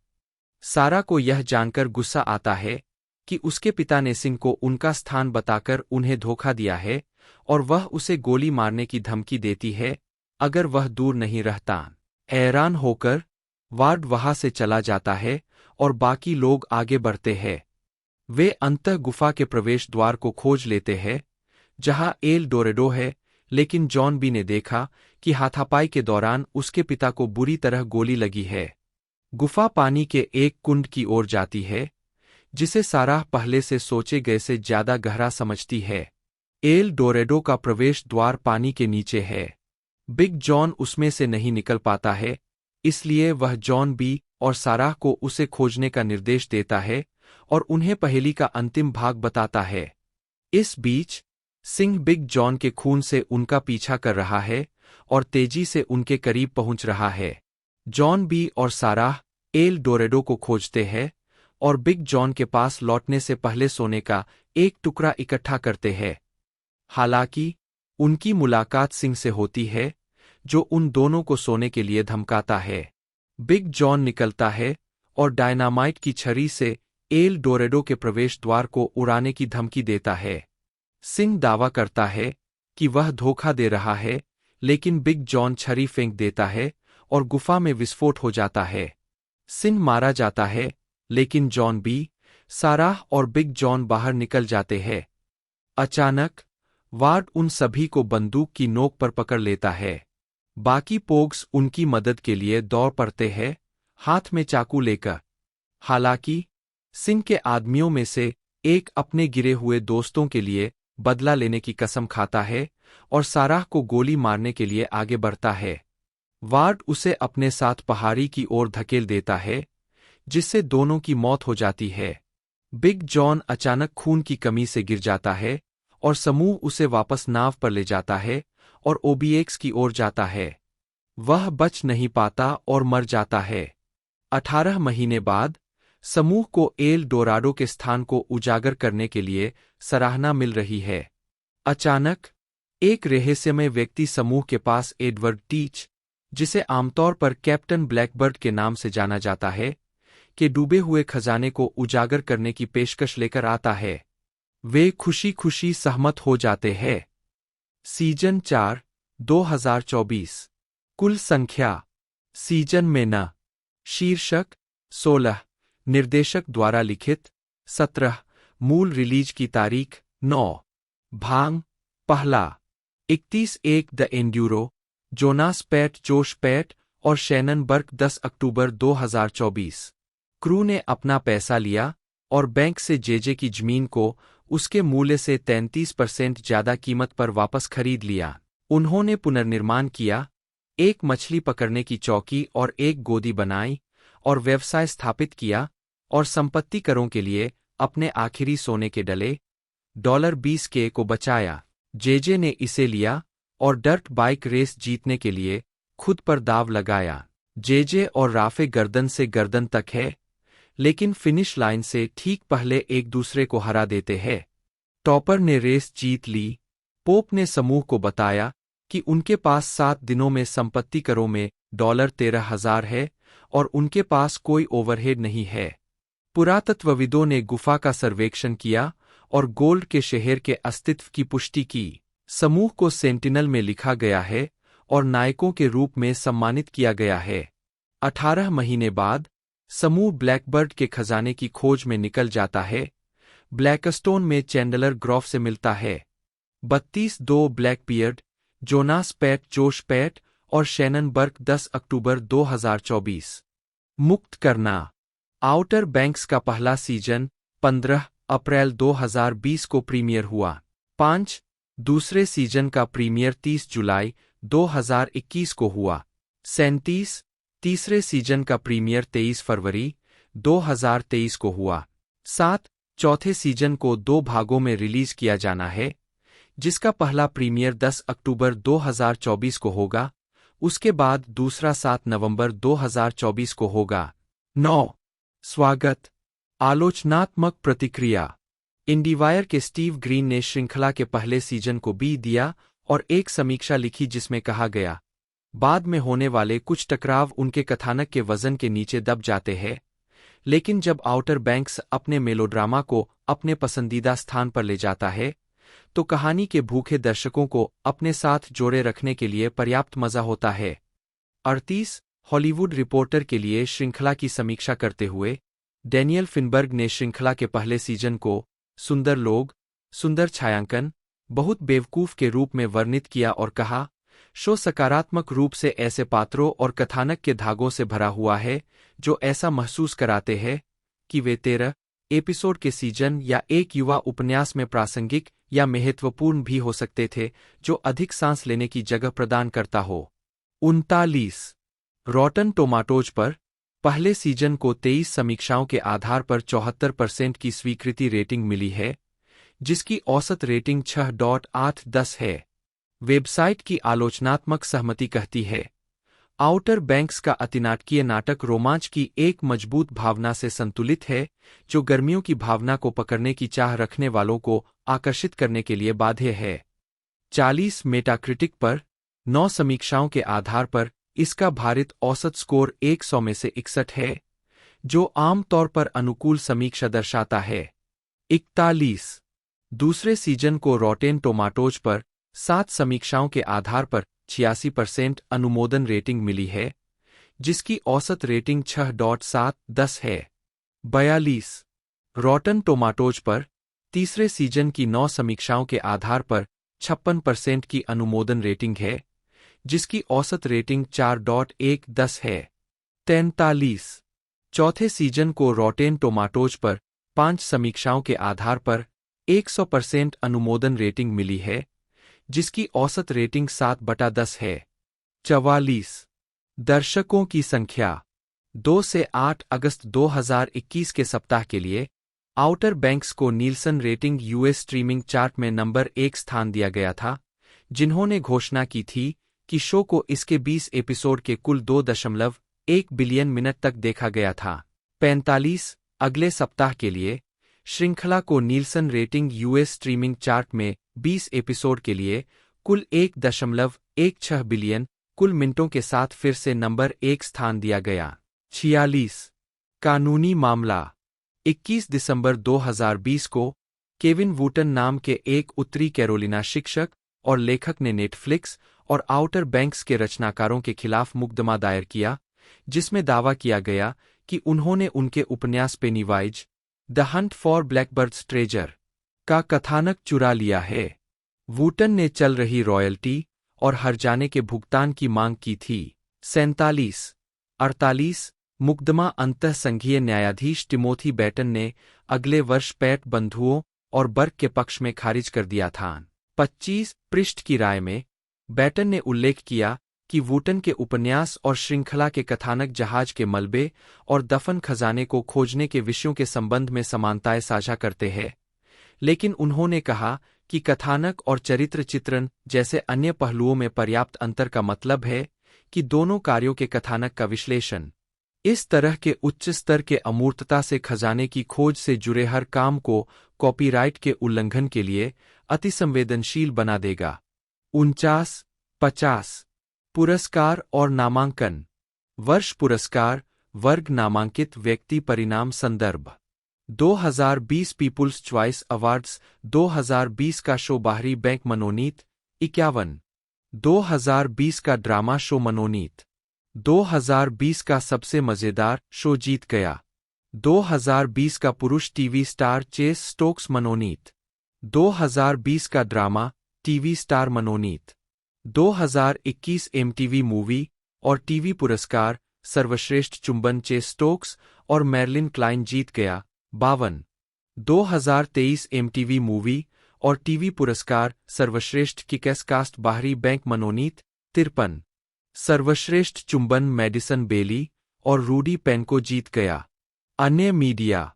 सारा को यह जानकर गुस्सा आता है कि उसके पिता ने सिंह को उनका स्थान बताकर उन्हें धोखा दिया है और वह उसे गोली मारने की धमकी देती है अगर वह दूर नहीं रहता। हैरान होकर वार्ड वहां से चला जाता है और बाकी लोग आगे बढ़ते हैं। वे अंतः गुफा के प्रवेश द्वार को खोज लेते हैं जहां एल डोरेडो है, लेकिन जॉन बी ने देखा कि हाथापाई के दौरान उसके पिता को बुरी तरह गोली लगी है। गुफा पानी के एक कुंड की ओर जाती है, जिसे सारा पहले से सोचे गए से ज्यादा गहरा समझती है। एल डोरेडो का प्रवेश द्वार पानी के नीचे है। बिग जॉन उसमें से नहीं निकल पाता है, इसलिए वह जॉन बी और साराह को उसे खोजने का निर्देश देता है और उन्हें पहेली का अंतिम भाग बताता है। इस बीच सिंह बिग जॉन के खून से उनका पीछा कर रहा है और तेजी से उनके करीब पहुंच रहा है। जॉन बी और साराह एल डोरेडो को खोजते हैं और बिग जॉन के पास लौटने से पहले सोने का एक टुकड़ा इकट्ठा करते हैं। हालांकि उनकी मुलाकात सिंह से होती है, जो उन दोनों को सोने के लिए धमकाता है। बिग जॉन निकलता है और डायनामाइट की छड़ी से एल डोरेडो के प्रवेश द्वार को उड़ाने की धमकी देता है। सिंह दावा करता है कि वह धोखा दे रहा है, लेकिन बिग जॉन छड़ी फेंक देता है और गुफा में विस्फोट हो जाता है। सिंह मारा जाता है, लेकिन जॉन बी, साराह और बिग जॉन बाहर निकल जाते हैं। अचानक वार्ड उन सभी को बंदूक की नोक पर पकड़ लेता है। बाकी पोग्स उनकी मदद के लिए दौड़ पड़ते हैं, हाथ में चाकू लेकर। हालांकि सिंह के आदमियों में से एक अपने गिरे हुए दोस्तों के लिए बदला लेने की कसम खाता है और साराह को गोली मारने के लिए आगे बढ़ता है। वार्ड उसे अपने साथ पहाड़ी की ओर धकेल देता है, जिससे दोनों की मौत हो जाती है। बिग जॉन अचानक खून की कमी से गिर जाता है और समूह उसे वापस नाव पर ले जाता है और ओबीएक्स की ओर जाता है। वह बच नहीं पाता और मर जाता है। 18 महीने बाद समूह को एल डोराडो के स्थान को उजागर करने के लिए सराहना मिल रही है। अचानक एक रहस्यमय व्यक्ति समूह के पास एडवर्ड टीच जिसे आमतौर पर कैप्टन ब्लैकबर्ड के नाम से जाना जाता है, के डूबे हुए खजाने को उजागर करने की पेशकश लेकर आता है। वे खुशी खुशी सहमत हो जाते हैं। सीजन 4, 2024। कुल संख्या। सीजन में न। शीर्षक 16। निर्देशक द्वारा लिखित 17। मूल रिलीज की तारीख 9। भाग पहला 31 द एंड्यूरो, जोनास पैट, जोश पैट और शैनन बर्क 10 अक्टूबर 2024। क्रू ने अपना पैसा लिया और बैंक से जेजे की जमीन को उसके मूल्य से 33% ज्यादा कीमत पर वापस खरीद लिया। उन्होंने पुनर्निर्माण किया, एक मछली पकड़ने की चौकी और एक गोदी बनाई और व्यवसाय स्थापित किया और संपत्ति करों के लिए अपने आखिरी सोने के डले $20K को बचाया। जेजे ने इसे लिया और डर्ट बाइक रेस जीतने के लिए खुद पर दाव लगाया। जेजे और राफे गर्दन से गर्दन तक है, लेकिन फिनिश लाइन से ठीक पहले एक दूसरे को हरा देते हैं। टॉपर ने रेस जीत ली। पोप ने समूह को बताया कि उनके पास 7 दिनों में संपत्ति करों में $13,000 है और उनके पास कोई ओवरहेड नहीं है। पुरातत्वविदों ने गुफा का सर्वेक्षण किया और गोल्ड के शहर के अस्तित्व की पुष्टि की। समूह को सेंटिनल में लिखा गया है और नायकों के रूप में सम्मानित किया गया है। 18 महीने बाद समूह ब्लैकबर्ड के खजाने की खोज में निकल जाता है। ब्लैकस्टोन में चैंडलर ग्रॉफ से मिलता है। 32 ब्लैकबियर्ड, जोनास पैट, जोश पैट और शैनन बर्क 10 अक्टूबर 2024। मुक्त करना। आउटर बैंक्स का पहला सीजन 15 अप्रैल 2020 को प्रीमियर हुआ। 5 दूसरे सीजन का प्रीमियर 30 जुलाई 2021 को हुआ। 37 तीसरे सीजन का प्रीमियर 23 फरवरी 2023 को हुआ। 7 चौथे सीजन को 2 भागों में रिलीज किया जाना है, जिसका पहला प्रीमियर 10 अक्टूबर 2024 को होगा, उसके बाद दूसरा 7 नवंबर 2024 को होगा। 9 स्वागत। आलोचनात्मक प्रतिक्रिया। इंडीवायर के स्टीव ग्रीन ने श्रृंखला के पहले सीजन को बी दिया और एक समीक्षा लिखी जिसमें कहा गया, बाद में होने वाले कुछ टकराव उनके कथानक के वजन के नीचे दब जाते हैं, लेकिन जब आउटर बैंक्स अपने मेलोड्रामा को अपने पसंदीदा स्थान पर ले जाता है, तो कहानी के भूखे दर्शकों को अपने साथ जोड़े रखने के लिए पर्याप्त मजा होता है। 38 हॉलीवुड रिपोर्टर के लिए श्रृंखला की समीक्षा करते हुए डैनियल फिनबर्ग ने श्रृंखला के पहले सीजन को सुंदर लोग, सुंदर छायांकन, बहुत बेवकूफ के रूप में वर्णित किया और कहा, शो सकारात्मक रूप से ऐसे पात्रों और कथानक के धागों से भरा हुआ है जो ऐसा महसूस कराते हैं कि वे 13 एपिसोड के सीजन या एक युवा उपन्यास में प्रासंगिक या महत्वपूर्ण भी हो सकते थे, जो अधिक सांस लेने की जगह प्रदान करता हो। 39 रॉटन टोमाटोज पर पहले सीजन को 23 समीक्षाओं के आधार पर 74% की स्वीकृति रेटिंग मिली है, जिसकी औसत रेटिंग 6.8/10 है। वेबसाइट की आलोचनात्मक सहमति कहती है, आउटर बैंक्स का अतिनाटकीय नाटक रोमांच की एक मजबूत भावना से संतुलित है, जो गर्मियों की भावना को पकड़ने की चाह रखने वालों को आकर्षित करने के लिए बाध्य है। 40 मेटाक्रिटिक पर 9 समीक्षाओं के आधार पर इसका भारित औसत स्कोर 100 में से 61 है, जो आमतौर पर अनुकूल समीक्षा दर्शाता है। 41 दूसरे सीजन को रॉटेन टोमाटोज पर 7 समीक्षाओं के आधार पर 86% अनुमोदन रेटिंग मिली है, जिसकी औसत रेटिंग 6.7/10 है। 42 रॉटन टोमाटोज पर तीसरे सीजन की 9 समीक्षाओं के आधार पर 56% की अनुमोदन रेटिंग है, जिसकी औसत रेटिंग 4.1/10 है। 43 चौथे सीजन को रॉटेन टोमाटोज पर 5 समीक्षाओं के आधार पर 100% अनुमोदन रेटिंग मिली है, जिसकी औसत रेटिंग 7/10 है। 44 दर्शकों की संख्या। 2 से 8 अगस्त 2021 के सप्ताह के लिए आउटर बैंक्स को Nielsen rating US streaming chart में नंबर 1 स्थान दिया गया था, जिन्होंने घोषणा की थी कि शो को इसके 20 एपिसोड के कुल 2.1 बिलियन मिनट तक देखा गया था। 45 अगले सप्ताह के लिए श्रृंखला को Nielsen rating US streaming chart में 20 एपिसोड के लिए कुल 1.16 बिलियन कुल मिनटों के साथ फिर से नंबर 1 स्थान दिया गया। 46 कानूनी मामला 21 दिसंबर 2020 को केविन वूटन नाम के एक उत्तरी कैरोलिना शिक्षक और लेखक ने नेटफ्लिक्स और आउटर बैंक्स के रचनाकारों के खिलाफ मुकदमा दायर किया, जिसमें दावा किया गया कि उन्होंने उनके उपन्यास Pennywise the Hunt for blackbirds treasure का कथानक चुरा लिया है। वूटन ने चल रही रॉयल्टी और हर्जाने के भुगतान की मांग की थी। 47 मुकदमा अंतः संघीय न्यायाधीश टिमोथी बैटन ने अगले वर्ष पैट बंधुओं और बर्ग के पक्ष में खारिज कर दिया था। 25 पृष्ठ की राय में बैटन ने उल्लेख किया कि वूटन के उपन्यास और श्रृंखला के कथानक जहाज के मलबे और दफन खजाने को खोजने के विषयों के संबंध में समानताएं साझा करते हैं, लेकिन उन्होंने कहा कि कथानक और चरित्र चित्रण जैसे अन्य पहलुओं में पर्याप्त अंतर का मतलब है कि दोनों कार्यों के कथानक का विश्लेषण इस तरह के उच्च स्तर के अमूर्तता से खजाने की खोज से जुड़े हर काम को कॉपीराइट के उल्लंघन के लिए अतिसंवेदनशील बना देगा। 49 पुरस्कार और नामांकन वर्ष पुरस्कार वर्ग नामांकित व्यक्ति परिणाम संदर्भ 2020 पीपुल्स चॉइस अवार्ड्स 2020 का शो बाहरी बैंक मनोनीत 51 2020 का ड्रामा शो मनोनीत 2020 का सबसे मजेदार शो जीत गया 2020 का पुरुष टीवी स्टार चेस स्टोक्स मनोनीत 2020 का ड्रामा टीवी स्टार मनोनीत 2021 एमटीवी मूवी और टीवी पुरस्कार सर्वश्रेष्ठ चुंबन चेस स्टोक्स और मैर्लिन क्लाइन जीत गया 52 2023 एमटीवी मूवी और टीवी पुरस्कार सर्वश्रेष्ठ किकैस कास्ट बाहरी बैंक मनोनीत 53 सर्वश्रेष्ठ चुंबन मैडिसन बेली और रूडी पेनको जीत गया। अन्य मीडिया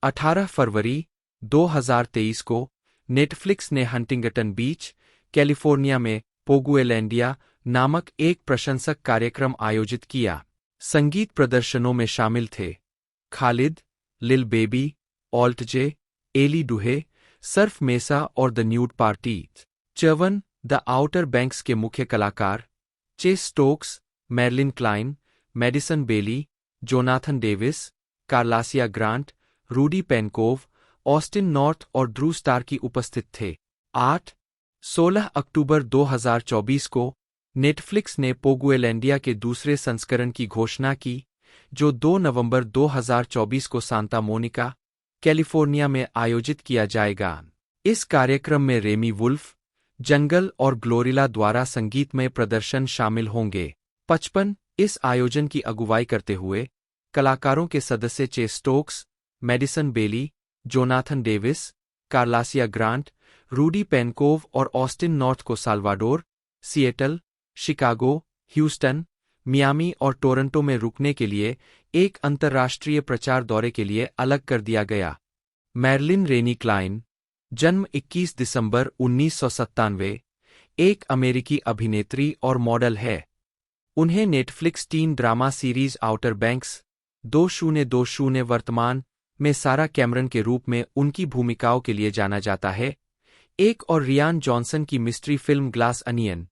18 फरवरी 2023 को नेटफ्लिक्स ने हंटिंगटन बीच, कैलिफोर्निया में पोगुएलैंडिया नामक एक प्रशंसक कार्यक्रम आयोजित किया। संगीत प्रदर्शनों में शामिल थे Khalid, Lil Baby, Alt J, Ellie Duhe, Surf Mesa और The Nude Party. 54 the Outer Banks के मुख्य कलाकार Chase Stokes, Madelyn Cline, Madison Bailey, Jonathan Daviss, Carlacia Grant, Rudy Pankow, Austin North और ड्रू स्टार की उपस्थित थे। 16 अक्टूबर 2024 को नेटफ्लिक्स ने पोगुएलैंडिया के दूसरे संस्करण की घोषणा की, जो 2 नवंबर 2024 को सांता मोनिका, कैलिफोर्निया में आयोजित किया जाएगा। इस कार्यक्रम में रेमी वुल्फ, जंगल और ग्लोरिला द्वारा संगीतमय प्रदर्शन शामिल होंगे। 55 इस आयोजन की अगुवाई करते हुए कलाकारों के सदस्य chess Stokes, medicine Bailey, Jonathan Daviss, Carlacia Grant, Rudy पेनकोव और ऑस्टिन नॉर्थ को Salvador, Seattle, Chicago, Houston, Miami और टोरंटो में रुकने के लिए एक अंतर्राष्ट्रीय प्रचार दौरे के लिए अलग कर दिया गया। मैर्लिन रेनी क्लाइन, जन्म 21 दिसंबर 1997, एक अमेरिकी अभिनेत्री और मॉडल है। उन्हें Netflix tin drama series outer banks 2020 वर्तमान में सारा कैमरन के रूप में उनकी भूमिकाओं के लिए जाना जाता है। एक और रियान जॉनसन की मिस्ट्री फिल्म ग्लास अनियन,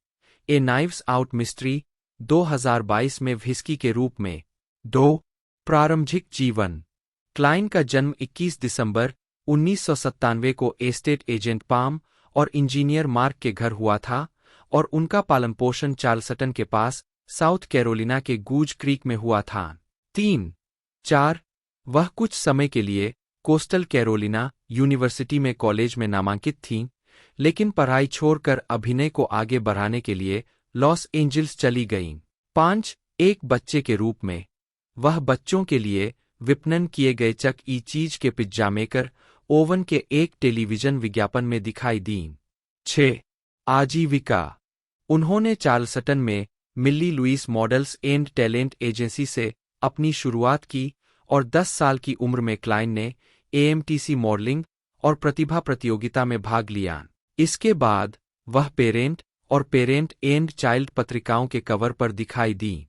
ए नाइव्स आउट मिस्ट्री 2022 में व्हिस्की के रूप में। 2 प्रारंभिक जीवन क्लाइन का जन्म 21 दिसंबर 1997 को एस्टेट एजेंट पाम और इंजीनियर मार्क के घर हुआ था और उनका पालन पोषण चार्लसटन के पास साउथ कैरोलिना के गूज क्रीक में हुआ था। 3-4 वह कुछ समय के लिए कोस्टल कैरोलिना यूनिवर्सिटी में कॉलेज में नामांकित थीं, लेकिन पढ़ाई छोड़कर अभिनय को आगे बढ़ाने के लिए लॉस एंजिल्स चली गईं। 5 एक बच्चे के रूप में वह बच्चों के लिए विपणन किए गए चक ई चीज के पिज्जा मेकर ओवन के एक टेलीविजन विज्ञापन में दिखाई दीं। 6 आजीविका उन्होंने चार्लसटन में Millie Lewis models and talent agency से अपनी शुरुआत की और 10 साल की उम्र में क्लाइन ने एएमटीसी मॉडलिंग और प्रतिभा प्रतियोगिता में भाग लिया। इसके बाद वह पेरेंट और पेरेंट एंड चाइल्ड पत्रिकाओं के कवर पर दिखाई दी।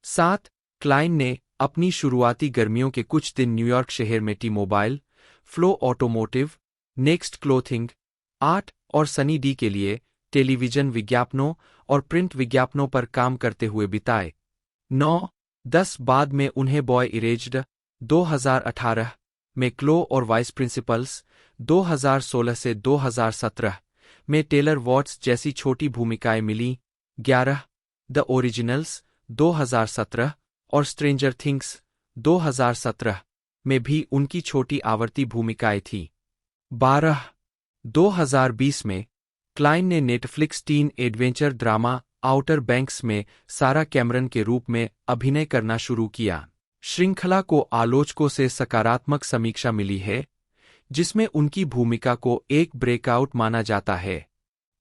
7 क्लाइन ने अपनी शुरुआती गर्मियों के कुछ दिन न्यूयॉर्क शहर में T mobile, flow automotive, next clothing, 8 और सनी डी के लिए टेलीविजन विज्ञापनों और प्रिंट विज्ञापनों पर काम करते हुए बिताए। 9-10 बाद में उन्हें बॉय इरेज्ड 2018 में क्लो और वाइस प्रिंसिपल्स 2016 से 2017 में टेलर वॉट्स जैसी छोटी भूमिकाएं मिलीं। 11 द ओरिजिनल्स 2017 और स्ट्रेंजर थिंग्स 2017 में भी उनकी छोटी आवर्ती भूमिकाएं थीं। 12 2020 में क्लाइन ने Netflix tin adventure drama outer banks में सारा कैमरन के रूप में अभिनय करना शुरू किया। श्रृंखला को आलोचकों से सकारात्मक समीक्षा मिली है, जिसमें उनकी भूमिका को एक ब्रेकआउट माना जाता है।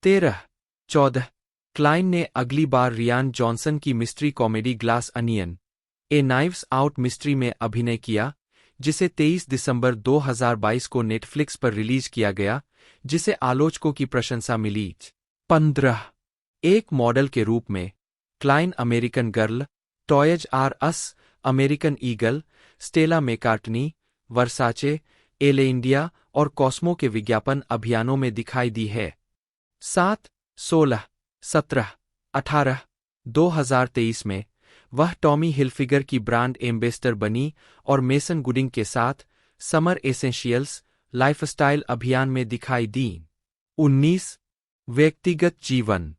13-14 क्लाइन ने अगली बार रियान जॉनसन की मिस्ट्री कॉमेडी ग्लास अनियन ए नाइव्स आउट मिस्ट्री में अभिनय किया, जिसे 23 दिसंबर 2022 को नेटफ्लिक्स पर रिलीज किया गया, जिसे आलोचकों की प्रशंसा मिली। 15 एक मॉडल के रूप में Cline American Girl, Toys R Us, American Eagle, Stella McCartney, Versace, Elle India और कॉस्मो के विज्ञापन अभियानों में दिखाई दी है। 7, 16, 17, 18, 2023 में वह टॉमी हिलफिगर की ब्रांड एम्बेसडर बनी और मेसन गुडिंग के साथ समर एसेंशियल्स लाइफस्टाइल अभियान में दिखाई दी। 19 व्यक्तिगत जीवन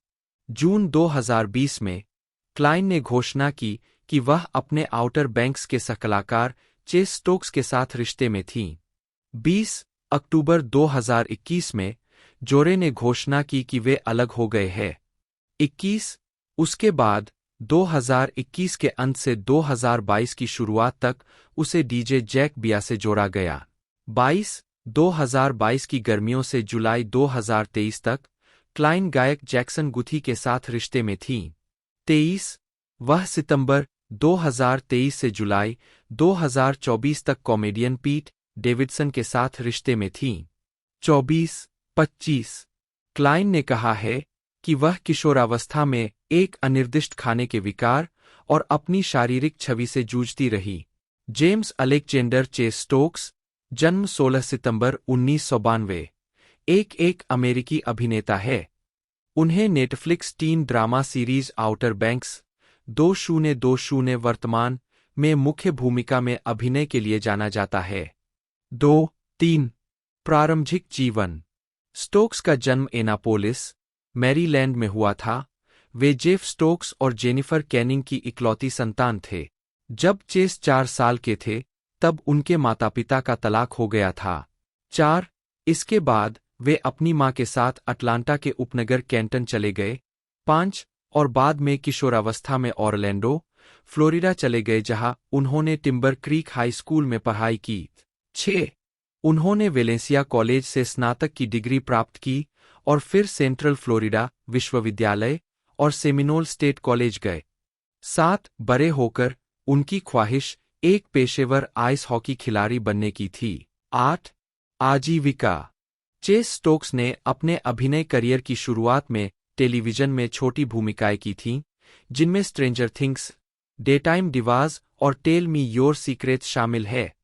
जून 2020 में क्लाइन ने घोषणा की कि वह अपने आउटर बैंक्स के सहकलाकार चेस स्टोक्स के साथ रिश्ते में थीं। 20 अक्टूबर 2021 में जोरे ने घोषणा की कि वे अलग हो गए हैं। 21 उसके बाद 2021 के अंत से 2022 की शुरुआत तक उसे डीजे जैक बिया से जोड़ा गया। 22 2022 की गर्मियों से जुलाई 2023 तक क्लाइन गायक जैक्सन गुथी के साथ रिश्ते में थीं। 23 वह सितंबर 2023 से जुलाई 2024 तक कॉमेडियन पीट डेविडसन के साथ रिश्ते में थीं। 24-25 क्लाइन ने कहा है कि वह किशोरावस्था में एक अनिर्दिष्ट खाने के विकार और अपनी शारीरिक छवि से जूझती रही। जेम्स अलेक्जेंडर चेस स्टोक्स, जन्म 16 सितंबर 1992, एक अमेरिकी अभिनेता है। उन्हें Netflix tin drama series outer banks 2020 वर्तमान में मुख्य भूमिका में अभिनय के लिए जाना जाता है। 2-3 प्रारंभिक जीवन स्टोक्स का जन्म एनापोलिस, मैरीलैंड में हुआ था। वे जेफ स्टोक्स और जेनिफर कैनिंग की इकलौती संतान थे। जब चेस 4 साल के थे, तब उनके माता-पिता का तलाक हो गया था। 4 इसके बाद वे अपनी मां के साथ अटलांटा के उपनगर कैंटन चले गए। 5 और बाद में किशोरावस्था में ऑरलैंडो, फ्लोरिडा चले गए, जहां उन्होंने टिम्बर क्रीक हाई स्कूल में पढ़ाई की। 6 उन्होंने वेलेंसिया कॉलेज से स्नातक की डिग्री प्राप्त की और फिर सेंट्रल फ्लोरिडा विश्वविद्यालय और सेमिनोल स्टेट कॉलेज गए। 7 बड़े होकर उनकी ख्वाहिश एक पेशेवर आइस हॉकी खिलाड़ी बनने की थी। 8 आजीविका चेस स्टोक्स ने अपने अभिनय करियर की शुरुआत में टेलीविजन में छोटी भूमिकाएं की थीं, जिनमें स्ट्रेंजर थिंग्स, डेटाइम डिवाज और टेल मी योर सीक्रेट्स शामिल है।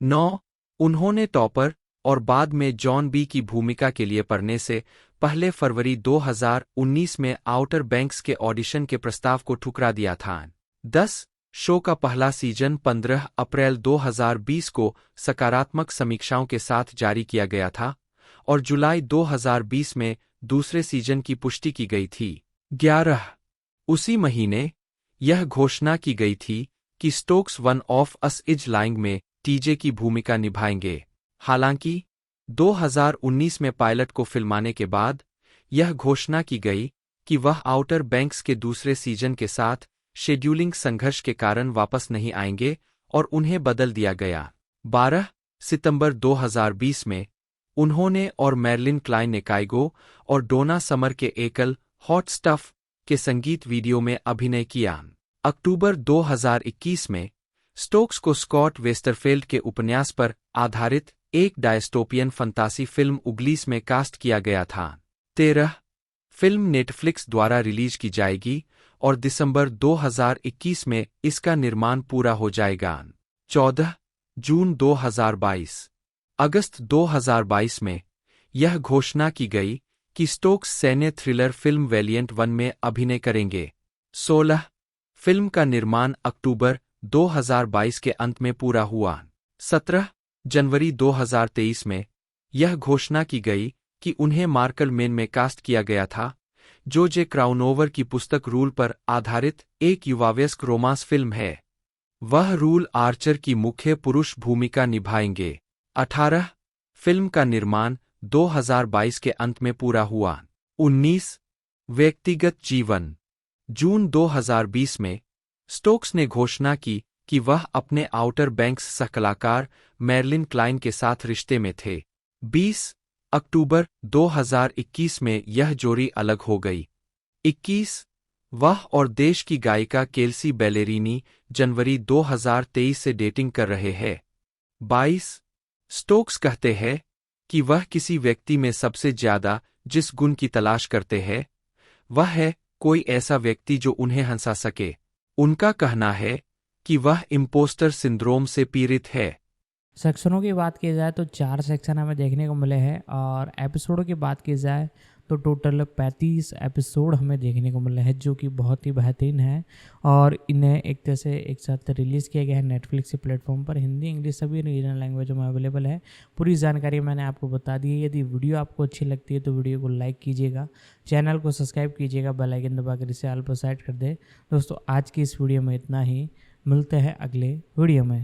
9 उन्होंने टॉपर और बाद में जॉन बी की भूमिका के लिए पढ़ने से पहले फरवरी 2019 में आउटर बैंक्स के ऑडिशन के प्रस्ताव को ठुकरा दिया था। 10 शो का पहला सीजन 15 अप्रैल 2020 को सकारात्मक समीक्षाओं के साथ जारी किया गया था और जुलाई 2020 में दूसरे सीजन की पुष्टि की गई थी। 11 उसी महीने यह घोषणा की गई थी कि Stokes one of us is lying में टीजे की भूमिका निभाएंगे। हालांकि 2019 में पायलट को फिल्माने के बाद यह घोषणा की गई कि वह आउटर बैंक्स के दूसरे सीजन के साथ शेड्यूलिंग संघर्ष के कारण वापस नहीं आएंगे और उन्हें बदल दिया गया। 12 सितंबर 2020 में उन्होंने और मैर्लिन क्लाइन ने काइगो और डोना समर के एकल हॉट स्टफ के संगीत वीडियो में अभिनय किया। अक्टूबर 2021 में स्टोक्स को स्कॉट वेस्टरफील्ड के उपन्यास पर आधारित एक डायस्टोपियन फंतासी फिल्म उग्लीस में कास्ट किया गया था। 13 फिल्म नेटफ्लिक्स द्वारा रिलीज की जाएगी और दिसंबर 2021 में इसका निर्माण पूरा हो जाएगा। 14 जून 2022 अगस्त 2022 में यह घोषणा की गई कि स्टोक्स सैन्य थ्रिलर फिल्म वैलिएंट 1 में अभिनय करेंगे। 16. फिल्म का निर्माण अक्टूबर 2022 के अंत में पूरा हुआ। 17 जनवरी 2023 में यह घोषणा की गई कि उन्हें मार्कल मेन में कास्ट किया गया था, जो जे क्राउनओवर की पुस्तक रूल पर आधारित एक युवावयस्क रोमांस फिल्म है। वह रूल आर्चर की मुख्य पुरुष भूमिका निभाएंगे। 18 फिल्म का निर्माण 2022 के अंत में पूरा हुआ। 19 व्यक्तिगत जीवन। जून 2020 में स्टोक्स ने घोषणा की कि वह अपने आउटर बैंक्स सहकलाकार मैरलिन क्लाइन के साथ रिश्ते में थे। 20 अक्टूबर 2021 में यह जोड़ी अलग हो गई। 21 वह और देश की गायिका केल्सी बेलेरिनी जनवरी 2023 से डेटिंग कर रहे हैं। 22 स्टोक्स कहते हैं कि वह किसी व्यक्ति में सबसे ज्यादा जिस गुण की तलाश करते हैं वह है कोई ऐसा व्यक्ति जो उन्हें हंसा सके। उनका कहना है कि वह इम्पोस्टर सिंड्रोम से पीड़ित है। सेक्शनों की बात की जाए तो 4 सेक्शन हमें देखने को मिले हैं, और एपिसोडों की बात की जाए तो टोटल 35 एपिसोड हमें देखने को मिले हैं, जो कि बहुत ही बेहतरीन है। और इन्हें एक तरह से एक साथ रिलीज़ किया गया है नेटफ्लिक्स के प्लेटफॉर्म पर। हिंदी, इंग्लिश सभी रीजनल लैंग्वेजों में अवेलेबल है। पूरी जानकारी मैंने आपको बता दी है। यदि वीडियो आपको अच्छी लगती है तो वीडियो को लाइक कीजिएगा, चैनल को सब्सक्राइब कीजिएगा, बेल आइकन दबाकर इसे ऑल पर सेट कर दे। दोस्तों, आज की इस वीडियो में इतना ही। मिलते हैं अगले वीडियो में।